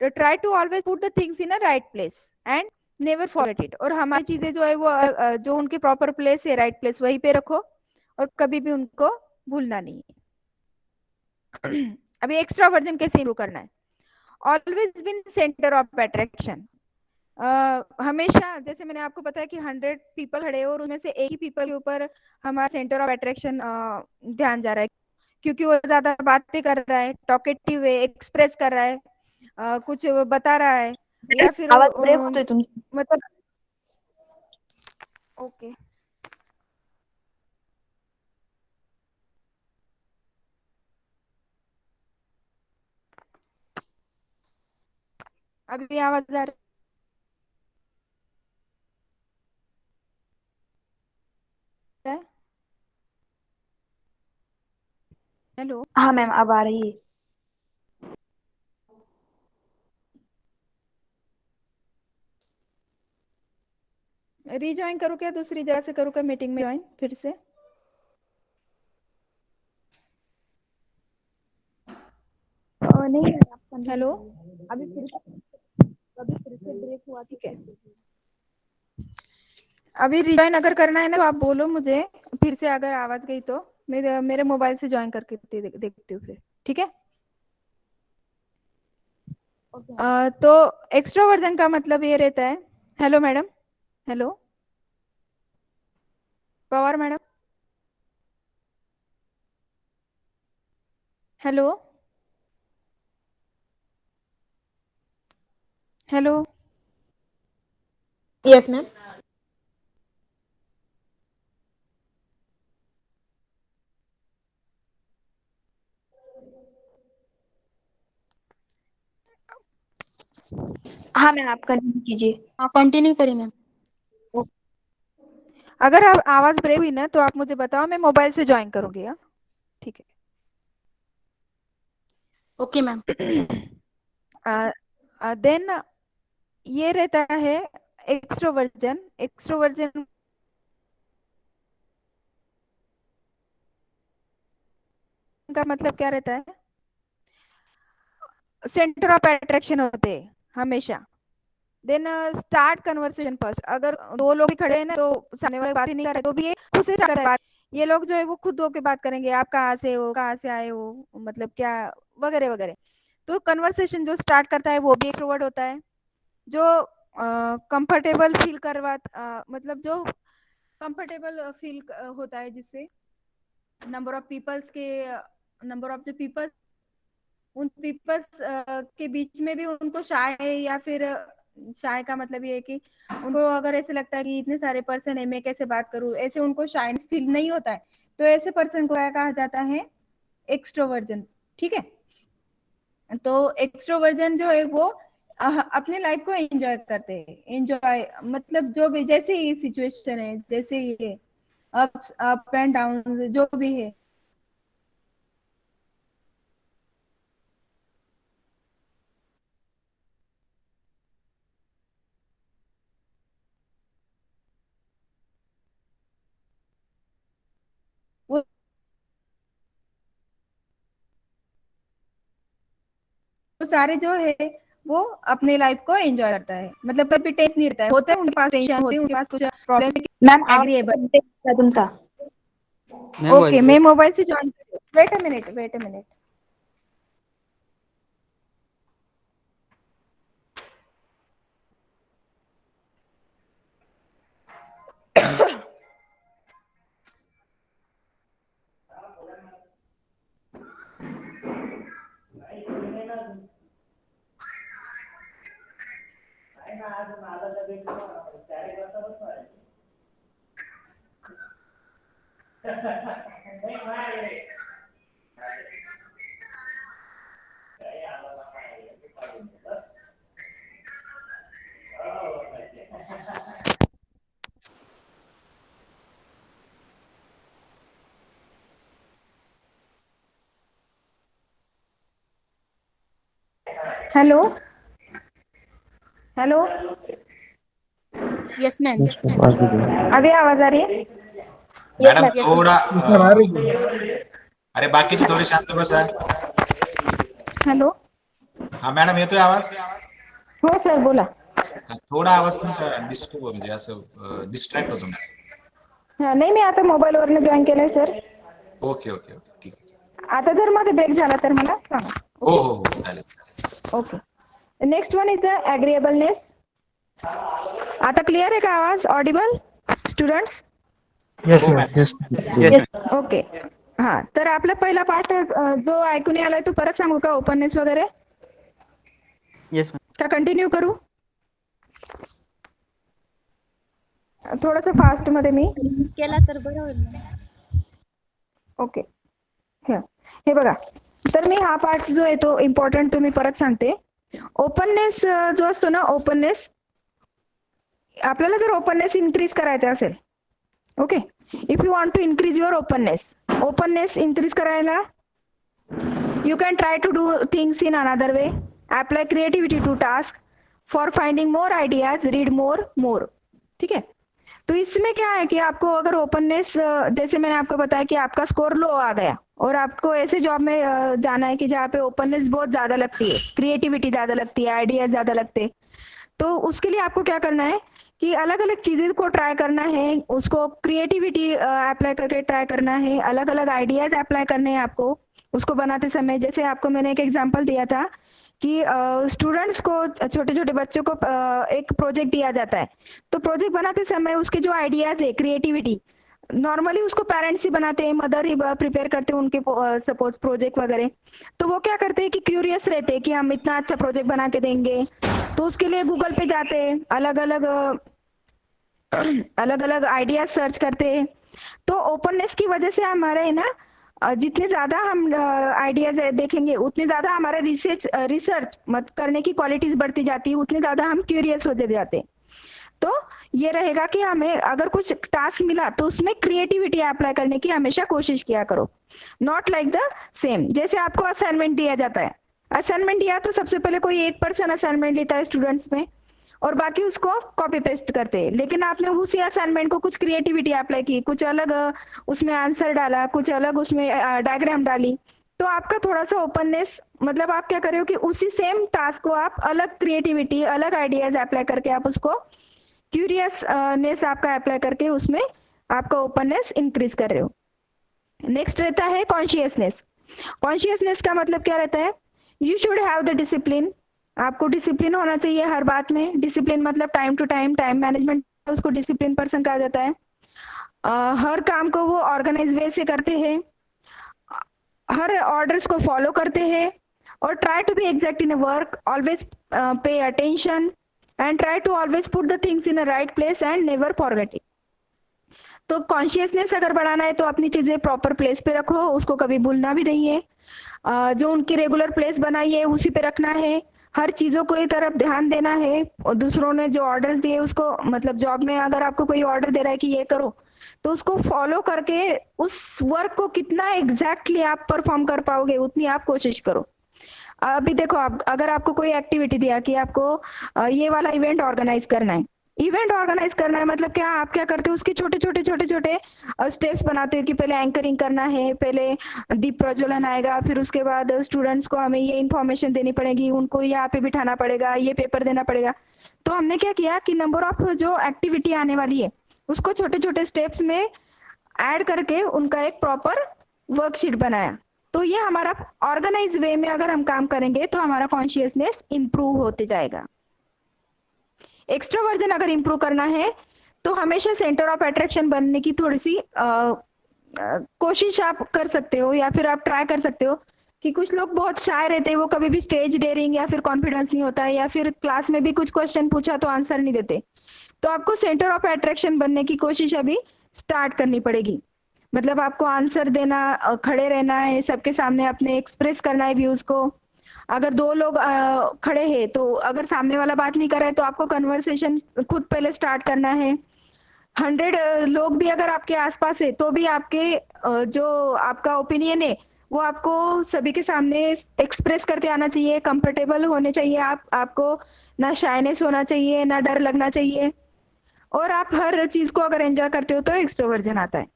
तो try to always put the things in a right place and never forget it. और हमारी चीजें जो है वो जो उनकी प्रॉपर प्लेस है, राइट प्लेस, वहीं पे रखो, और कभी भी उनको भूलना नहीं है। अभी एक्स्ट्रा वर्जन कैसे इंप्रूव करना है? Always been centre of attraction. हमेशा, जैसे मैंने आपको बताया कि 100 पीपल खड़े हो और उनमें से एक ही पीपल के ऊपर हमारा सेंटर ऑफ अट्रैक्शन ध्यान जा रहा है, क्योंकि वो ज्यादा बातें कर रहा है, टॉकेटिव है, एक्सप्रेस कर रहा है, कुछ वो बता रहा है, या फिर आवाज ब्रेक होतोय तुमचा. मतलब ओके, अभी आवाज आ रहा है? हेलो। हाँ मैम, अब आ रही है। रीज्वाइन करूँ क्या, दूसरी जगह से करूँ क्या मीटिंग में ज्वाइन फिर से? नहीं मैम, आप कंटिन्यू हेलो। करिए। अभी फिर से ब्रेक हुआ तो ठीक है, अभी रिज्वाइन अगर करना है ना तो आप बोलो मुझे, फिर से अगर आवाज गई तो मेरे मोबाइल से ज्वाइन करके देखती हूँ फिर, ठीक है? ओके। तो एक्सट्रोवर्जन का मतलब ये रहता है। Hello madam. Hello Pawar madam. Hello. Hello. Yes ma'am. हाँ मैम, आप कंटिन्यू कीजिए। हाँ कंटिन्यू करिए मैम। अगर आप आवाज ब्रेक हुई ना तो आप मुझे बताओ, मैं मोबाइल से ज्वाइन करूंगी। हाँ ठीक ओके मैम। है। देन ये रहता है एक्सट्रोवर्जन। एक्सट्रोवर्जन का मतलब क्या रहता है? सेंटर ऑफ अट्रैक्शन होते हैं हमेशा। Then start conversation first. अगर दो लोग ही खड़े हैं ना तो सामने वाले बात ही नहीं कर रहे तो भी ये खुद से start कर रहा है बात। ये लोग जो है वो खुद होके बात करेंगे, आप कहाँ से हो, कहाँ से आए हो, मतलब क्या, वगैरह वगैरह। तो कन्वर्सेशन जो स्टार्ट करता है वो भी एक्सट्रोवर्ट होता है। जो कंफर्टेबल फील करवा मतलब जो कंफर्टेबल फील होता है, जिससे नंबर ऑफ पीपल्स के नंबर ऑफ जो पीपल्स, उन पीपल्स के बीच में भी उनको शाय, या फिर शाय का मतलब ये है कि उनको अगर ऐसे लगता है कि इतने सारे पर्सन है मैं कैसे बात करूं, ऐसे उनको शाइनेस फील नहीं होता है, तो ऐसे पर्सन को क्या कहा जाता है? एक्सट्रोवर्जन। ठीक है। तो एक्सट्रोवर्जन जो है वो अपने लाइफ को एंजॉय करते हैं। एंजॉय मतलब जो भी जैसे ही सिचुएशन है, जैसे ही अप एंड डाउन जो भी है, वो सारे जो है वो अपने लाइफ को एंजॉय करता है। मतलब कभी टेंशन नहीं रहता है, होता है उनके पास टेंशन होती है, उनके पास कुछ प्रॉब्लम। मैम आवाज एग्रीएबल। ब्रेक हुआ तुमचा। ओके, मैं मोबाइल से join. Wait a minute, wait a minute. Hello. Hello. Yes ma'am. अभी आवाज आ रही है? Yes madam ma'am. यस थोडा सर अरे बाकीचे थोडे शांत बसा. हेलो। हा मॅडम येतोय आवाज? हो सर बोला. थोडा आवाज तुमचा डिस्टर्ब म्हणजे असं डिस्ट्रॅक्ट होतो मॅडम. हा, नाही मी आता मोबाईलवरनं जॉईन केलंय सर. ओके ओके ओके ठीक आहे. आता जर मध्ये ब्रेक झाला तर मला सांगा. हो ओके. हो हो चालेल. Okay. Next one is the agreeableness. आता क्लिअर आहे का आवाज? Audible students? यस हो मॅम. मॅम. Yes okay. हा, तर आपला पहिला पाठ जो ऐकून आलाय तो परत सांगू का, ओपननेस वगैरे? Yes ma'am. का कंटिन्यू करू? थोडंसं फास्ट मध्ये मी. केला तर बरं होईल ना. ओके. हे बघा, तर मी हा पार्ट जो आहे तो इम्पॉर्टंट तुम्ही परत सांगते. ओपननेस जो असतो ना, ओपननेस, आपल्याला जर ओपननेस इन्क्रीज करायचा असेल, okay, if you want to increase your openness increase करायला you can try to do things in another way, apply creativity to task, for finding more ideas, read more. ठीक है, तो इसमें क्या है कि आपको अगर ओपननेस, जैसे मैंने आपको बताया कि आपका स्कोर लो आ गया और आपको ऐसे जॉब में जाना है कि जहाँ पे ओपननेस बहुत ज्यादा लगती है, क्रिएटिविटी ज्यादा लगती है, आइडियाज ज्यादा लगते हैं, तो उसके लिए आपको क्या करना है कि अलग अलग चीजें को ट्राई करना है, उसको क्रिएटिविटी अप्लाई करके ट्राई करना है, अलग अलग आइडियाज अप्लाई करने हैं आपको उसको बनाते समय। जैसे आपको मैंने एक एग्जांपल दिया था कि स्टूडेंट्स को, छोटे छोटे बच्चों को एक प्रोजेक्ट दिया जाता है, तो प्रोजेक्ट बनाते समय उसके जो आइडियाज है, क्रिएटिविटी, नॉर्मली उसको पेरेंट्स ही बनाते हैं, मदर ही प्रिपेयर करते हैं उनके सपोज प्रोजेक्ट वगैरह, तो वो क्या करते हैं कि क्यूरियस रहते हैं कि हम इतना अच्छा प्रोजेक्ट बना के देंगे, तो उसके लिए गूगल पे जाते हैं, अलग अलग आइडियाज सर्च करते हैं। तो ओपननेस की वजह से हमारे ना जितने ज्यादा हम आइडियाज देखेंगे उतने ज्यादा हमारे रिसर्च मत करने की क्वालिटीज बढ़ती जाती है, उतने ज्यादा हम क्यूरियस हो जाते हैं। तो ये रहेगा कि हमें अगर कुछ टास्क मिला तो उसमें क्रिएटिविटी अप्लाई करने की हमेशा कोशिश किया करो, नॉट लाइक द सेम। जैसे आपको असाइनमेंट दिया जाता है, असाइनमेंट दिया तो सबसे पहले कोई एक पर्सन असाइनमेंट लेता है स्टूडेंट्स में और बाकी उसको कॉपी पेस्ट करते हैं, लेकिन आपने उसी असाइनमेंट को कुछ क्रिएटिविटी अप्लाई की, कुछ अलग उसमें आंसर डाला, कुछ अलग उसमें डायग्राम डाली, तो आपका थोड़ा सा ओपननेस, मतलब आप क्या कर रहे हो कि उसी सेम टास्क को आप अलग क्रिएटिविटी, अलग आइडियाज अप्लाई करके आप उसको क्यूरियसनेस आपका अप्लाई करके उसमें आपका ओपननेस इंक्रीज कर रहे हो। नेक्स्ट रहता है कॉन्शियसनेस। कॉन्शियसनेस का मतलब क्या रहता है, you should have the discipline, आपको डिसिप्लिन होना चाहिए हर बात में। डिसिप्लिन मतलब time to time, time management, उसको डिसिप्लिन पर्सन कहा जाता है। हर काम को वो ऑर्गेनाइज वे से करते हैं, हर ऑर्डर्स को फॉलो करते हैं और try to be exact in work, always pay attention and try to always put the things in a right place and never forget it. तो कॉन्शियसनेस अगर बढ़ाना है तो अपनी चीजें प्रॉपर प्लेस पे रखो, उसको कभी भूलना भी नहीं है, जो उनकी रेगुलर प्लेस बनाई है उसी पे रखना है, हर चीजों को एक तरफ ध्यान देना है, और दूसरों ने जो ऑर्डर्स दिए उसको, मतलब जॉब में अगर आपको कोई ऑर्डर दे रहा है कि ये करो, तो उसको फॉलो करके उस वर्क को कितना एग्जैक्टली आप परफॉर्म कर पाओगे उतनी आप कोशिश करो। अभी देखो, आप अगर आपको कोई एक्टिविटी दिया कि आपको ये वाला इवेंट ऑर्गेनाइज करना है, इवेंट ऑर्गेनाइज करना है मतलब क्या, आप क्या करते हो, उसके छोटे छोटे स्टेप्स बनाते हो कि पहले एंकरिंग करना है, पहले दीप प्रज्वलन आएगा, फिर उसके बाद स्टूडेंट्स को हमें ये इन्फॉर्मेशन देनी पड़ेगी, उनको यहाँ पे बिठाना पड़ेगा, ये पेपर देना पड़ेगा। तो हमने क्या किया कि नंबर ऑफ जो एक्टिविटी आने वाली है उसको छोटे छोटे स्टेप्स में ऐड करके उनका एक प्रॉपर वर्कशीट बनाया। तो ये हमारा ऑर्गेनाइज वे में अगर हम काम करेंगे तो हमारा कॉन्शियसनेस इंप्रूव होते जाएगा। एक्स्ट्रोवर्जन अगर इंप्रूव करना है तो हमेशा सेंटर ऑफ अट्रैक्शन बनने की थोड़ी सी कोशिश आप कर सकते हो, या फिर आप ट्राई कर सकते हो कि कुछ लोग बहुत शाय रहते हैं, वो कभी भी स्टेज डेयरिंग या फिर कॉन्फिडेंस नहीं होता है, या फिर क्लास में भी कुछ क्वेश्चन पूछा तो आंसर नहीं देते, तो आपको सेंटर ऑफ अट्रैक्शन बनने की कोशिश अभी स्टार्ट करनी पड़ेगी। मतलब आपको आंसर देना, खड़े रहना है, सबके सामने अपने एक्सप्रेस करना है व्यूज को। अगर दो लोग खड़े हैं तो अगर सामने वाला बात नहीं कर रहा है तो आपको कन्वर्सेशन खुद पहले स्टार्ट करना है। 100 लोग भी अगर आपके आसपास है तो भी आपके जो आपका ओपिनियन है वो आपको सभी के सामने एक्सप्रेस करते आना चाहिए, कंफर्टेबल होने चाहिए, आपको ना शाइनेस होना चाहिए, ना डर लगना चाहिए, और आप हर चीज को अगर एंजॉय करते हो तो एक्सट्रोवर्जन आता है।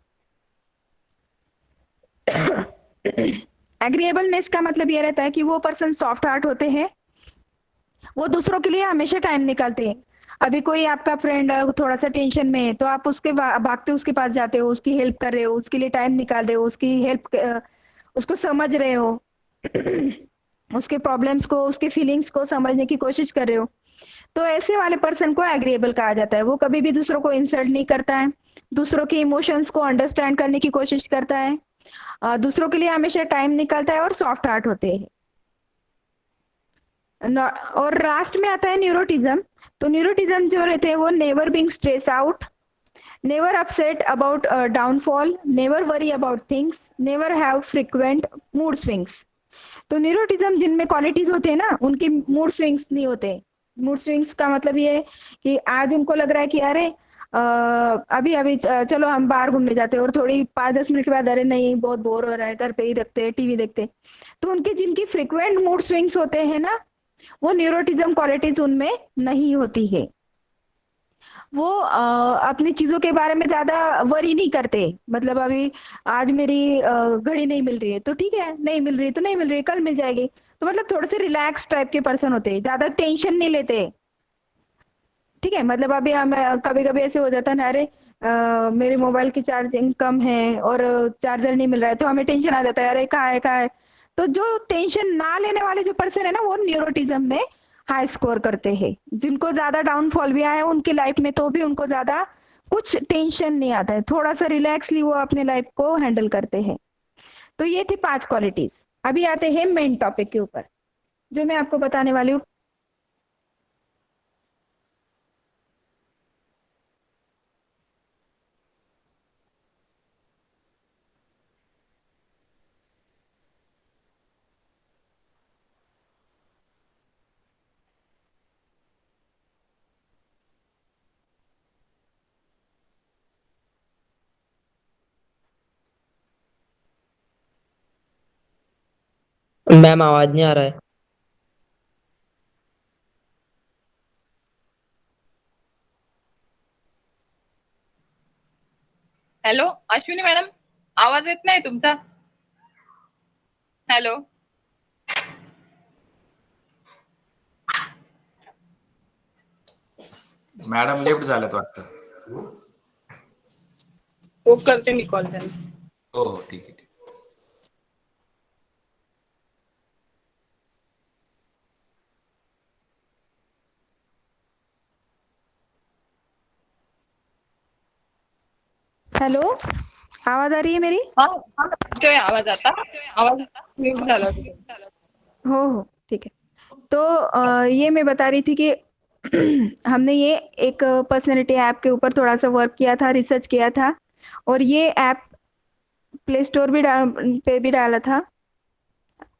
एग्रीएबलनेस का मतलब ये रहता है कि वो पर्सन सॉफ्ट हार्ट होते हैं, वो दूसरों के लिए हमेशा टाइम निकालते हैं। अभी कोई आपका फ्रेंड थोड़ा सा टेंशन में है तो आप उसके भागते उसके पास जाते हो, उसकी हेल्प कर रहे हो, उसके लिए टाइम निकाल रहे हो, उसकी हेल्प, उसको समझ रहे हो, उसके प्रॉब्लम्स को, उसके फीलिंग्स को समझने की कोशिश कर रहे हो, तो ऐसे वाले पर्सन को एग्रीएबल कहा जाता है। वो कभी भी दूसरों को इंसल्ट नहीं करता है, दूसरों के इमोशंस को अंडरस्टैंड करने की कोशिश करता है, दूसरों के लिए हमेशा टाइम निकालता है और सॉफ्ट हार्ट होते हैं। और लास्ट में आता है न्यूरोटिज्म। तो न्यूरोटिज्म जो रहते हैं वो never being stress out, never upset about downfall, never worry about things, never have frequent mood swings. तो न्यूरोटिज्म जिनमें क्वालिटीज होते हैं ना, उनके मूड स्विंग्स नहीं होते। मूड स्विंग्स का मतलब ये है कि आज उनको लग रहा है कि अरे अभी अभी चलो हम बाहर घूमने जाते हैं, और थोड़ी 5-10 मिनट के बाद अरे नहीं बहुत बोर हो रहा है, घर पे ही रखते हैं, टीवी देखते हैं। तो उनके जिनकी फ्रिक्वेंट मूड स्विंग्स होते हैं ना, वो न्यूरोटिज्म क्वालिटीज उनमें नहीं होती है। वो अपनी चीजों के बारे में ज्यादा वरी नहीं करते। मतलब अभी आज मेरी घड़ी नहीं मिल रही है तो ठीक है, नहीं मिल रही तो नहीं मिल रही, कल मिल जाएगी। तो मतलब थोड़े से रिलैक्स टाइप के पर्सन होते हैं, ज्यादा टेंशन नहीं लेते। ठीक है, मतलब अभी हम कभी कभी ऐसे हो जाता है ना, अरे मेरे मोबाइल की चार्जिंग कम है और चार्जर नहीं मिल रहा है, तो हमें टेंशन आ जाता है, अरे कहाँ है कहाँ है। तो जो टेंशन ना लेने वाले जो पर्सन है ना, वो न्यूरोटिज्म में हाई स्कोर करते हैं। जिनको ज्यादा डाउनफॉल भी आया उनकी लाइफ में, तो भी उनको ज्यादा कुछ टेंशन नहीं आता है, थोड़ा सा रिलैक्सली वो अपने लाइफ को हैंडल करते हैं। तो ये थी 5 क्वालिटीज। अभी आते हैं मेन टॉपिक के ऊपर जो मैं आपको बताने वाली हूँ। मैम आवाज नहीं आ रहा है। हॅलो अश्विनी मॅडम, आवाज येत नाही तुमचा. हॅलो मॅडम लेफ्ट झाल्यात वाटतं. हो करते मी कॉल त्यांना. हो हो ठीक आहे. हेलो, आवाज आ रही है मेरी? हा हा येतोय आवाज आता. आवाज म्यूट झाला होता. हो ठीक है। तो ये मैं बता रही थी कि हमने ये एक पर्सनैलिटी ऐप के ऊपर थोड़ा सा वर्क किया था, रिसर्च किया था, और ये ऐप प्ले स्टोर पे भी डाला था।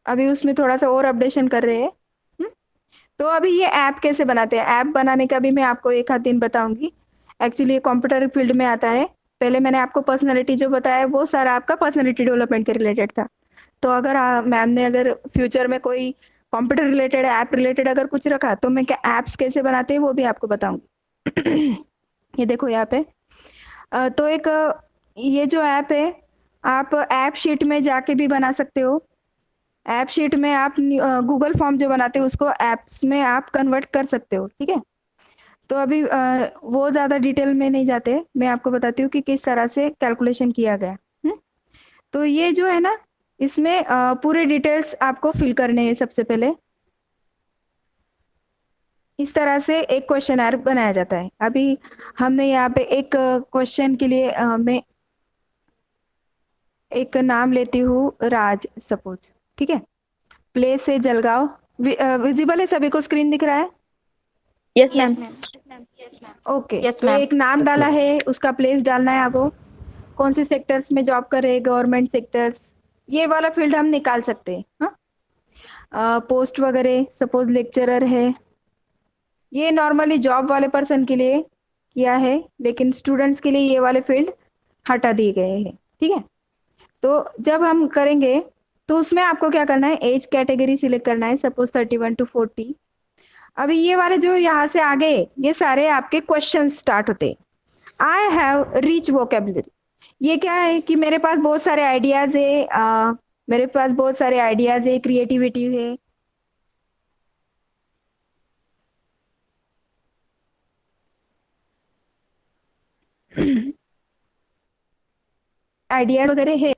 अभी उसमें थोड़ा सा और अपडेशन कर रहे हैं। तो अभी ये ऐप कैसे बनाते हैं, ऐप बनाने का भी मैं आपको एक आध दिन बताऊंगी। एक्चुअली ये कंप्यूटर फील्ड में आता है। पहले मैंने आपको पर्सनैलिटी जो बताया वो सारा आपका पर्सनैलिटी डेवलपमेंट के रिलेटेड था। तो अगर मैम ने अगर फ्यूचर में कोई कंप्यूटर रिलेटेड ऐप रिलेटेड अगर कुछ रखा तो मैं क्या ऐप्स कैसे बनाते हैं वो भी आपको बताऊंगी। ये देखो यहाँ पे तो एक ये जो ऐप है, आप ऐप शीट में जाके भी बना सकते हो। ऐप शीट में आप गूगल फॉर्म जो बनाते हो उसको ऐप्स में आप कन्वर्ट कर सकते हो। ठीक है, तो अभी वो ज़्यादा डिटेल में नहीं जाते, मैं आपको बताती हूँ कि किस तरह से कैलकुलेशन किया गया। तो ये जो है ना, इसमें पूरे डिटेल्स आपको फिल करने हैं। सबसे पहले इस तरह से एक क्वेश्चनर बनाया जाता है। अभी हमने यहाँ पे एक क्वेश्चन के लिए मैं एक नाम लेती हूँ, राज सपोज। ठीक है, प्लेस है जलगांव। विजिबल है सभी को, स्क्रीन दिख रहा है? Yes ma'am. ओके, Yes, तो ma'am. एक नाम डाला है, उसका प्लेस डालना है आपको, कौन से सेक्टर्स में जॉब कर रहे हैं, गवर्नमेंट सेक्टर्स, ये वाला फील्ड हम निकाल सकते हैं। हाँ, पोस्ट वगैरह, सपोज लेक्चरर है, ये नॉर्मली जॉब वाले पर्सन के लिए किया है, लेकिन स्टूडेंट्स के लिए ये वाले फील्ड हटा दिए गए हैं। ठीक है, तो जब हम करेंगे तो उसमें आपको क्या करना है, एज कैटेगरी सिलेक्ट करना है, सपोज 31 to 40। अभी ये वाले जो यहाँ से आगे ये सारे आपके क्वेश्चन स्टार्ट होते। आई हैव रिच वोकेबलरी, ये क्या है कि मेरे पास बहुत सारे आइडियाज है, मेरे पास बहुत सारे आइडियाज है, क्रिएटिविटी है। आइडिया वगैरह है,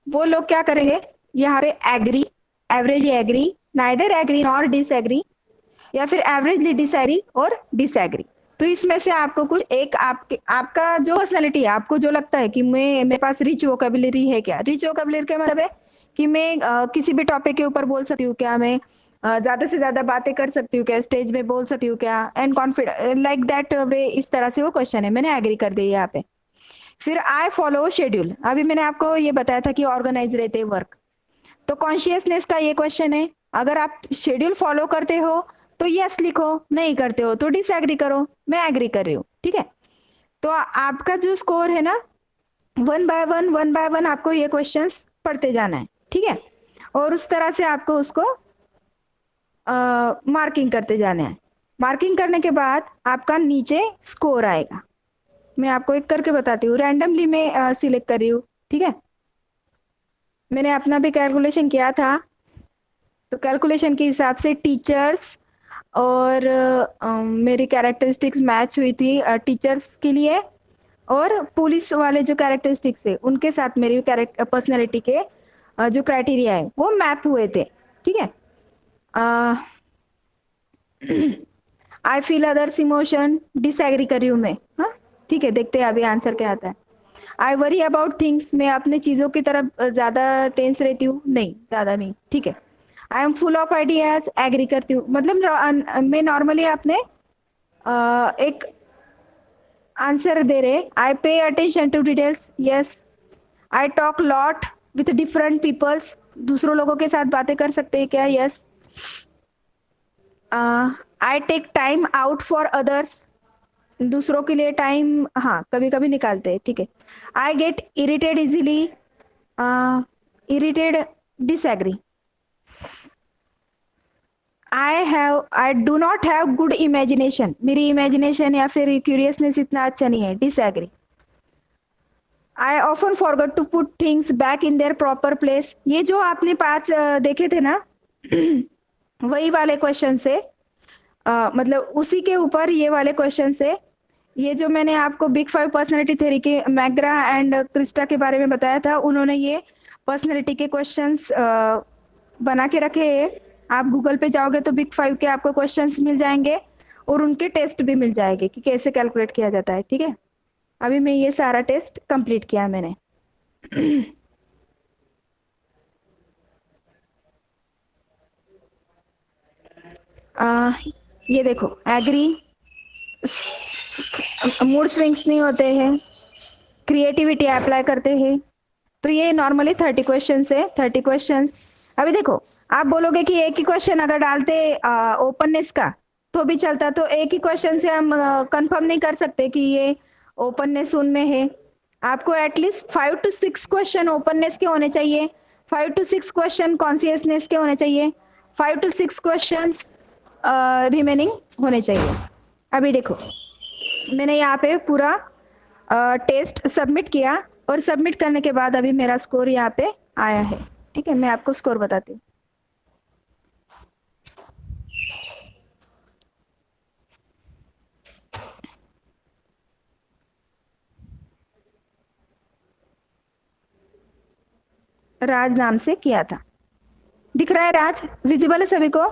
वो लोग क्या करेंगे, यहाँ पे agree, average agree, neither agree nor disagree, या फिर एवरेजली डिसएग्री और डिसएग्री। तो इसमें से आपको कुछ एक आपका जो पर्सनैलिटी है, आपको जो लगता है कि मेरे पास रिच वोकेबलरी है। क्या रिच वोकेबलरी का मतलब है कि मैं किसी भी टॉपिक के ऊपर बोल सकती हूँ क्या, मैं ज्यादा से ज्यादा बातें कर सकती हूँ क्या, स्टेज में बोल सकती हूँ क्या, and confident like that way. इस तरह से वो क्वेश्चन है, मैंने एग्री कर दी यहाँ पे। फिर आई फॉलो शेड्यूल, अभी मैंने आपको ये बताया था कि ऑर्गेनाइज रहते हैं वर्क। तो कॉन्शियसनेस का ये क्वेश्चन है, अगर आप शेड्यूल फॉलो करते हो तो यस लिखो, नहीं करते हो तो डिसएग्री करो। मैं एग्री कर रही हूँ, ठीक है। तो आपका जो स्कोर है ना, वन बाय वन आपको ये क्वेश्चंस पढ़ते जाना है, ठीक है, और उस तरह से आपको उसको मार्किंग करते जाना है। मार्किंग करने के बाद आपका नीचे स्कोर आएगा। मैं आपको एक करके बताती हूँ, रैंडमली मैं सिलेक्ट कर रही हूँ, ठीक है। मैंने अपना भी कैलकुलेशन किया था, तो कैलकुलेशन के हिसाब से टीचर्स और मेरी कैरेक्टरिस्टिक्स मैच हुई थी टीचर्स के लिए, और पुलिस वाले जो कैरेक्टरिस्टिक्स है उनके साथ मेरी पर्सनैलिटी के जो क्राइटेरिया है वो मैप हुए थे, ठीक है। I feel others emotion, disagree कर रही हूँ मैं, हाँ ठीक है। देखते हैं अभी आंसर क्या आता है। आई वरी अबाउट थिंग्स, मैं अपने चीज़ों की तरफ ज़्यादा टेंस रहती हूँ, नहीं ज़्यादा नहीं, ठीक है। I am full of ideas, agree करती हूँ। मतलब मैं नॉर्मली अपने एक आंसर दे रहे, I pay attention to details, yes. I talk lot with different peoples, दूसरों लोगों के साथ बातें कर सकते हैं क्या, yes. I take time out for others, दूसरों के लिए टाइम हाँ कभी कभी निकालते हैं, ठीक है। I get irritated easily, irritated, disagree. I do not have good imagination, मेरी इमेजिनेशन या फिर क्यूरियसनेस इतना अच्छा नहीं है, disagree. I often forget to put things back in their proper place, ये जो आपने 5 देखे थे ना वही वाले क्वेश्चन से मतलब उसी के ऊपर ये वाले क्वेश्चन से, ये जो मैंने आपको बिग 5 पर्सनालिटी थ्योरी के मैग्रा एंड क्रिस्टा के बारे में बताया था, उन्होंने ये पर्सनालिटी के क्वेश्चंस बना के रखे हैं। आप गूगल पे जाओगे तो बिग 5 के आपको क्वेश्चंस मिल जाएंगे और उनके टेस्ट भी मिल जाएंगे कि कैसे कैलकुलेट किया जाता है, ठीक है। अभी मैं ये सारा टेस्ट कंप्लीट किया मैंने। ये देखो, एग्री, मूड स्विंग्स नहीं होते हैं, क्रिएटिविटी अप्लाई करते हैं। तो ये नॉर्मली 30 क्वेश्चन है, 30 क्वेश्चंस। अभी देखो, आप बोलोगे कि एक ही क्वेश्चन अगर डालते ओपननेस का तो भी चलता, तो एक ही क्वेश्चन से हम कंफर्म नहीं कर सकते कि ये ओपननेस उनमें है। आपको एटलीस्ट 5 to 6 क्वेश्चन ओपननेस के होने चाहिए, 5 to 6 क्वेश्चन कॉन्शियसनेस के होने चाहिए, 5 to 6 क्वेश्चंस रिमेनिंग होने चाहिए। अभी देखो, मैंने यहाँ पे पूरा टेस्ट सबमिट किया और सबमिट करने के बाद अभी मेरा स्कोर यहाँ पे आया है, ठीक है। मैं आपको स्कोर बताती हूँ। राज नाम से किया था, दिख रहा है राज, विजिबल है सभी को?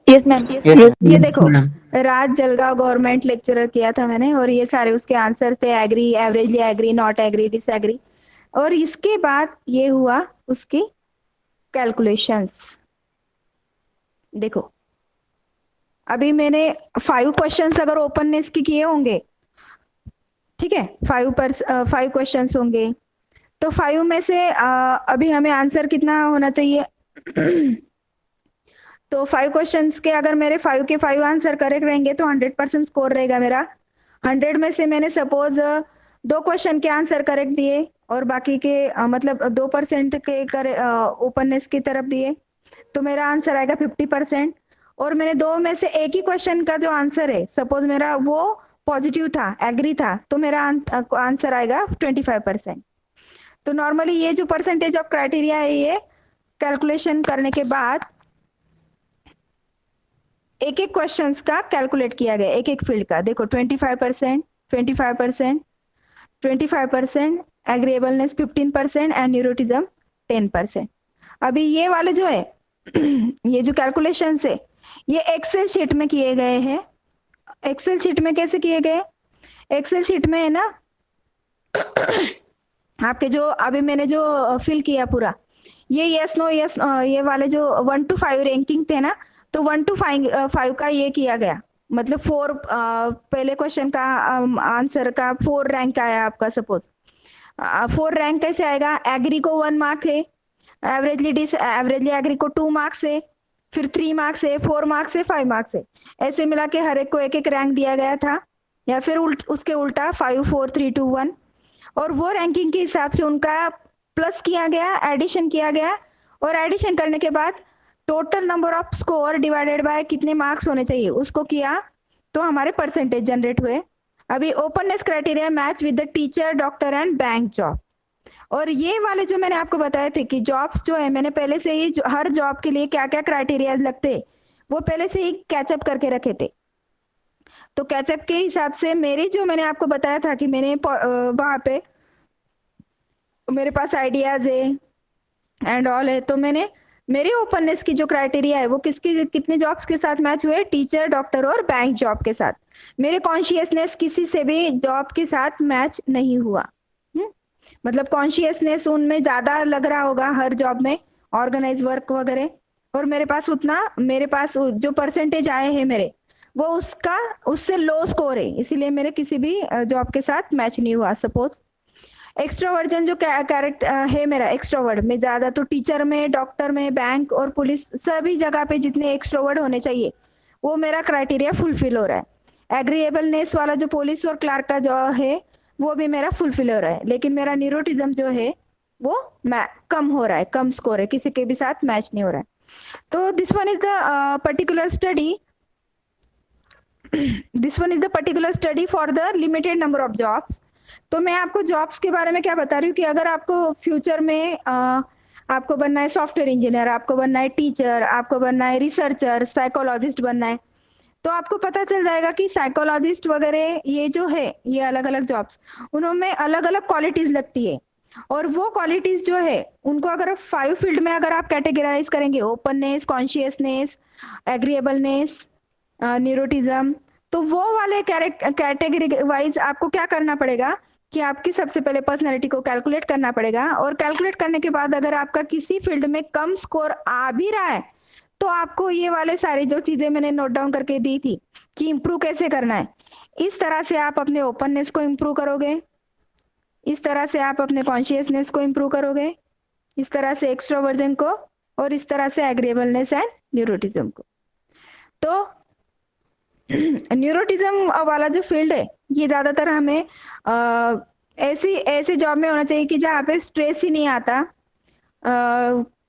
Yes ma'am. ये देखो, राज जलगांव गवर्नमेंट लेक्चरर किया था मैंने, और ये सारे उसके आंसर थे, agree, averagely agree, not agree, disagree. और इसके बाद ये हुआ उसकी कैलकुलेशंस। देखो, अभी मैंने 5 क्वेश्चंस अगर ओपननेस के किए होंगे, ठीक है, 5 क्वेश्चंस होंगे, तो 5 में से अभी हमें आंसर कितना होना चाहिए? तो 5 क्वेश्चंस के अगर मेरे 5 के 5 आंसर करेक्ट रहेंगे तो 100% स्कोर रहेगा मेरा। 100 में से मैंने सपोज 2 क्वेश्चन के आंसर करेक्ट दिए और बाकी के मतलब 2% के ओपननेस की तरफ दिए, तो मेरा आंसर आएगा 50%। और मैंने 2 में से एक ही क्वेश्चन का जो आंसर है, सपोज मेरा वो पॉजिटिव था, एग्री था, तो मेरा आंसर आएगा 25%। तो नॉर्मली ये जो परसेंटेज ऑफ क्राइटेरिया है, ये कैलकुलेशन करने के बाद एक एक क्वेश्चंस का कैलकुलेट किया गया, एक एक फील्ड का। देखो, 25%, 25%, 25%, एग्रीएबलनेस 15% एंड न्यूरोटिज्म 10%। अभी ये वाले जो है ये जो कैलकुलेशन है, ये एक्सेल शीट में किए गए हैं। एक्सेल शीट में कैसे किए गए? एक्सेल शीट में है ना आपके जो अभी मैंने जो फिल किया पूरा, ये यस नो यस, ये वाले जो 1 to 5 रैंकिंग थे ना, तो 1 to 5 का ये किया गया। मतलब 4 पहले क्वेश्चन का आंसर का 4 रैंक आया आपका। सपोज 4 रैंक कैसे आएगा? एग्री को 1 मार्क है, एवरेजली एग्री को 2 मार्क्स है, फिर 3 मार्क्स है, 4 मार्क्स है, 5 मार्क्स है, ऐसे मिला के हर एक को एक एक रैंक दिया गया था, या फिर उसके उल्टा 5 4 3 2 1, और वो रैंकिंग के हिसाब से उनका प्लस किया गया, एडिशन किया गया, और एडिशन करने के बाद total number off score divided by कितने मार्क्स होने चाहिए उसको किया, तो हमारे परसेंटेज जनरेट हुए। अभी openness criteria match with the teacher, doctor and bank job. और ये वाले जो मैंने आपको बताए थे कि जॉब्स जो है, मैंने पहले से ही हर जॉब के लिए क्या क्या क्राइटेरिया लगते वो पहले से ही कैचअप करके रखे थे। तो कैचअप के हिसाब से मेरी जो मैंने आपको बताया था कि मैंने वहां पे मेरे पास आइडियाज है एंड ऑल है, तो मैंने मेरे ओपननेस की जो क्राइटेरिया है वो किसकी कितने जॉब्स के साथ मैच हुए, टीचर, डॉक्टर और बैंक जॉब के साथ। मेरे कॉन्शियसनेस किसी से भी जॉब के साथ मैच नहीं हुआ। मतलब कॉन्शियसनेस उनमें ज्यादा लग रहा होगा हर जॉब में, ऑर्गेनाइज वर्क वगैरह, और मेरे पास जो परसेंटेज आए हैं मेरे, वो उससे लो स्कोर है, इसीलिए मेरे किसी भी जॉब के साथ मैच नहीं हुआ। सपोज एक्स्ट्रोवर्जन जो कैरेक्टर है मेरा, एक्स्ट्रोवर्ड में ज्यादा, तो टीचर में, डॉक्टर में, बैंक और पुलिस सभी जगह पे जितने एक्स्ट्रोवर्ड होने चाहिए वो मेरा क्राइटेरिया फुलफिल हो रहा है। एग्रीएबलनेस वाला जो पुलिस और क्लार्क का जो है वो भी मेरा फुलफिल हो रहा है, लेकिन मेरा न्यूरोटिज्म जो है वो कम हो रहा है, कम स्कोर है, किसी के भी साथ मैच नहीं हो रहा है। तो this one is the particular study for the limited number of jobs. तो मैं आपको जॉब्स के बारे में क्या बता रही हूँ कि अगर आपको फ्यूचर में आपको बनना है सॉफ्टवेयर इंजीनियर, आपको बनना है टीचर, आपको बनना है रिसर्चर, साइकोलॉजिस्ट बनना है, तो आपको पता चल जाएगा कि साइकोलॉजिस्ट वगैरह ये जो है, ये अलग अलग जॉब्स, उनमें अलग अलग क्वालिटीज लगती है, और वो क्वालिटीज जो है उनको अगर 5 फील्ड में अगर आप कैटेगराइज करेंगे, ओपननेस, कॉन्शियसनेस, एग्रीएबलनेस, न्यूरोटिज्म, तो वो वाले कैटेगरी वाइज आपको क्या करना पड़ेगा कि आपकी सबसे पहले पर्सनैलिटी को कैलकुलेट करना पड़ेगा, और कैलकुलेट करने के बाद अगर आपका किसी फील्ड में कम स्कोर आ भी रहा है तो आपको ये वाले सारी जो चीजें मैंने नोट डाउन करके दी थी कि इम्प्रूव कैसे करना है, इस तरह से आप अपने ओपननेस को इम्प्रूव करोगे, इस तरह से आप अपने कॉन्शियसनेस को इम्प्रूव करोगे, इस तरह से एक्स्ट्रोवर्जन को, और इस तरह से एग्रीएबलनेस एंड न्यूरोटिज्म को। तो न्यूरोटिज्म वाला जो फील्ड है ये ज्यादातर हमें ऐसे जॉब में होना चाहिए कि जहाँ पे स्ट्रेस ही नहीं आता,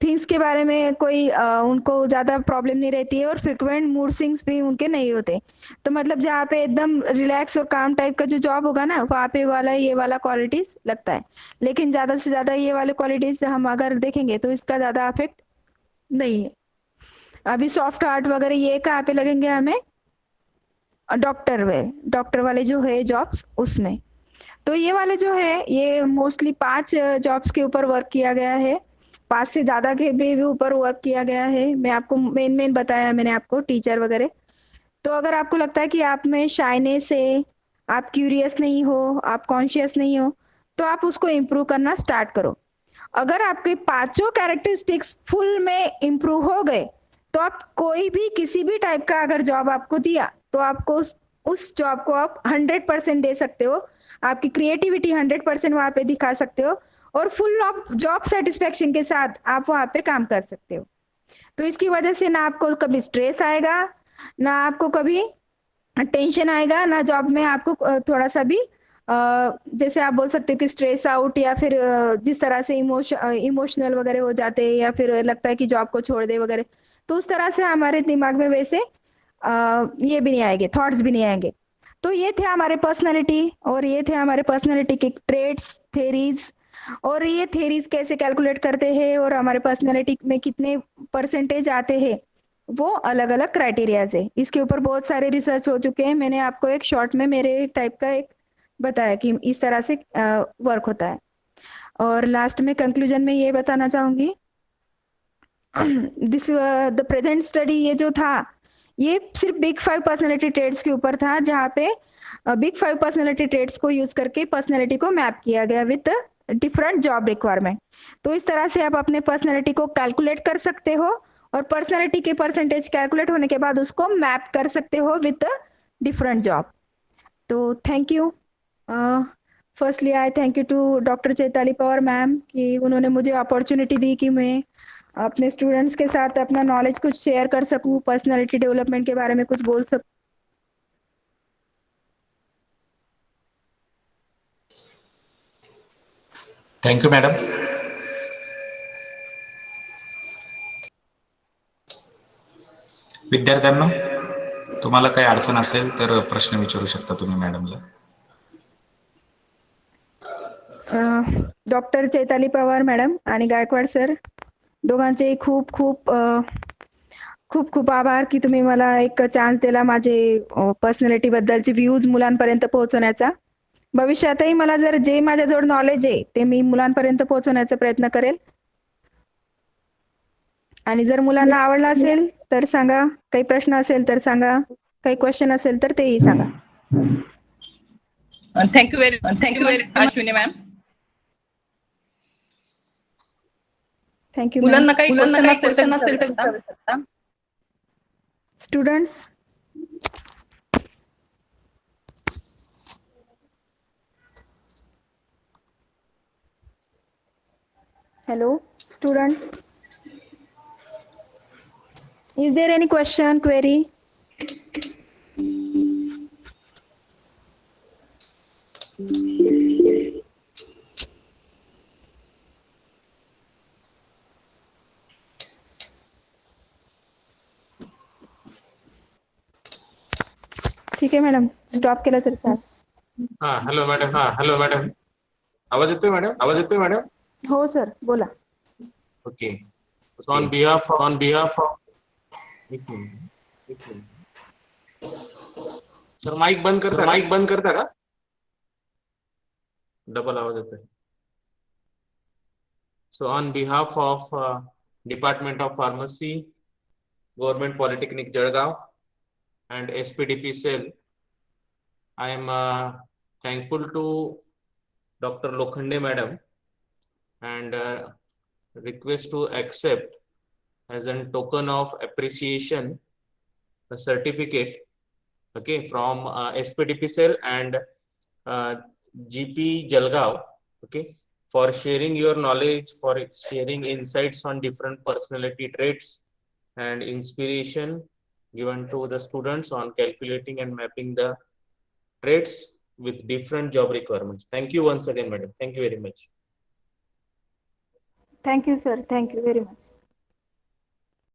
थिंग्स के बारे में कोई उनको ज्यादा प्रॉब्लम नहीं रहती है, और फ्रिक्वेंट मूड स्विंग्स भी उनके नहीं होते। तो मतलब जहाँ पे एकदम रिलैक्स और काम टाइप का जो जॉब होगा ना, वहाँ पे ये वाला क्वालिटीज लगता है, लेकिन ज्यादा से ज्यादा ये वाले क्वालिटीज हम अगर देखेंगे तो इसका ज्यादा अफेक्ट नहीं है। अभी सॉफ्ट हार्ट वगैरह ये कहाँ पे लगेंगे हमें, डॉक्टर वाले जो है जॉब्स उसमें। तो ये वाले जो है ये मोस्टली 5 जॉब्स के ऊपर वर्क किया गया है, 5 से ज्यादा के भी ऊपर वर्क किया गया है। मैं आपको मेन बताया मैंने आपको, टीचर वगैरह। तो अगर आपको लगता है कि आप में शाइनेस है, आप क्यूरियस नहीं हो, आप कॉन्शियस नहीं हो, तो आप उसको इम्प्रूव करना स्टार्ट करो। अगर आपके 5 कैरेक्टरिस्टिक्स फुल में इम्प्रूव हो गए तो आप कोई भी किसी भी टाइप का अगर जॉब आपको दिया तो आपको उस जॉब को आप 100% दे सकते हो, आपकी क्रिएटिविटी 100% वहां पे दिखा सकते हो, और फुल ऑफ जॉब सेटिस्फेक्शन के साथ आप वहां पे काम कर सकते हो। तो इसकी वजह से ना आपको कभी स्ट्रेस आएगा, ना आपको कभी टेंशन आएगा, ना जॉब में आपको थोड़ा सा भी जैसे आप बोल सकते हो कि स्ट्रेस आउट, या फिर जिस तरह से इमोशनल वगैरह हो जाते हैं, या फिर लगता है कि जॉब को छोड़ दे वगैरह, तो उस तरह से हमारे दिमाग में वैसे ये भी नहीं आएंगे, थॉट्स भी नहीं आएंगे। तो ये थे हमारे पर्सनालिटी, और ये थे हमारे पर्सनालिटी के ट्रेट्स, थेरीज, और ये थेरीज कैसे कैलकुलेट करते हैं और हमारे पर्सनालिटी में कितने परसेंटेज आते हैं, वो अलग अलग क्राइटेरियाज है। इसके ऊपर बहुत सारे रिसर्च हो चुके हैं, मैंने आपको एक शॉर्ट में मेरे टाइप का एक बताया कि इस तरह से वर्क होता है। और लास्ट में कंक्लूजन में ये बताना चाहूंगी, द प्रेजेंट स्टडी ये जो था ये सिर्फ बिग 5 पर्सनैलिटी ट्रेड्स के ऊपर था, जहाँ पे बिग 5 पर्सनैलिटी ट्रेड्स को यूज करके पर्सनैलिटी को मैप किया गया विद डिफरेंट जॉब रिक्वायरमेंट। तो इस तरह से आप अपने पर्सनैलिटी को कैलकुलेट कर सकते हो, और पर्सनैलिटी के परसेंटेज कैलकुलेट होने के बाद उसको मैप कर सकते हो विद डिफरेंट जॉब। तो thank you firstly I thank you to doctor Chaitali Pawar ma'am कि उन्होंने मुझे अपॉर्चुनिटी दी कि मैं अपने स्टूडेंट्स के साथ अपना नॉलेज कुछ शेयर कर सकूं, पर्सनालिटी डेवलपमेंट के बारे में कुछ बोल सकूं। Thank you madam. विद्यार्थ्यांनो, तुम्हाला काही अडचण असेल तर प्रश्न विचारू शकता तुम्ही मॅडमला. डॉक्टर चैताली पवार मॅडम आणि गायकवाड सर दोघांचे खूप खूप खूप खूप आभार की तुम्ही मला एक चान्स दिला माझे पर्सनॅलिटी बद्दलचे व्ह्यूज मुलांपर्यंत पोहोचवण्याचा. भविष्यातही मला जर जे माझ्याजवळ नॉलेज आहे ते मी मुलांपर्यंत पोहोचवण्याचा प्रयत्न करेल. आणि जर मुलांना आवडला असेल तर सांगा, काही प्रश्न असेल तर सांगा, काही क्वेश्चन असेल तर तेही सांगा. Thank you very Ashwini ma'am. Thank you. मुलांना काही क्वेश्चन असेल तर विचारू शकता. Students, hello students, is there any question, query? ठीक आहे मॅडम, स्टॉप केलं तर चालेल. Hello madam. आवाज येतोय मॅडम? हो सर, बोला. Okay. On behalf of sir mike बंद करता का? डबल आवाज येतोय. So on behalf of department of pharmacy, government polytechnic Jalgaon and SPDP cell, I am thankful to Dr. Lokhande madam and request to accept as a token of appreciation a certificate, okay, from SPDP cell and GP Jalgaon, okay, for sharing your knowledge, for sharing insights on different personality traits and inspiration given to the students on calculating and mapping the traits with different job requirements. Thank you once again, madam. Thank you very much. Thank you, sir. Thank you very much.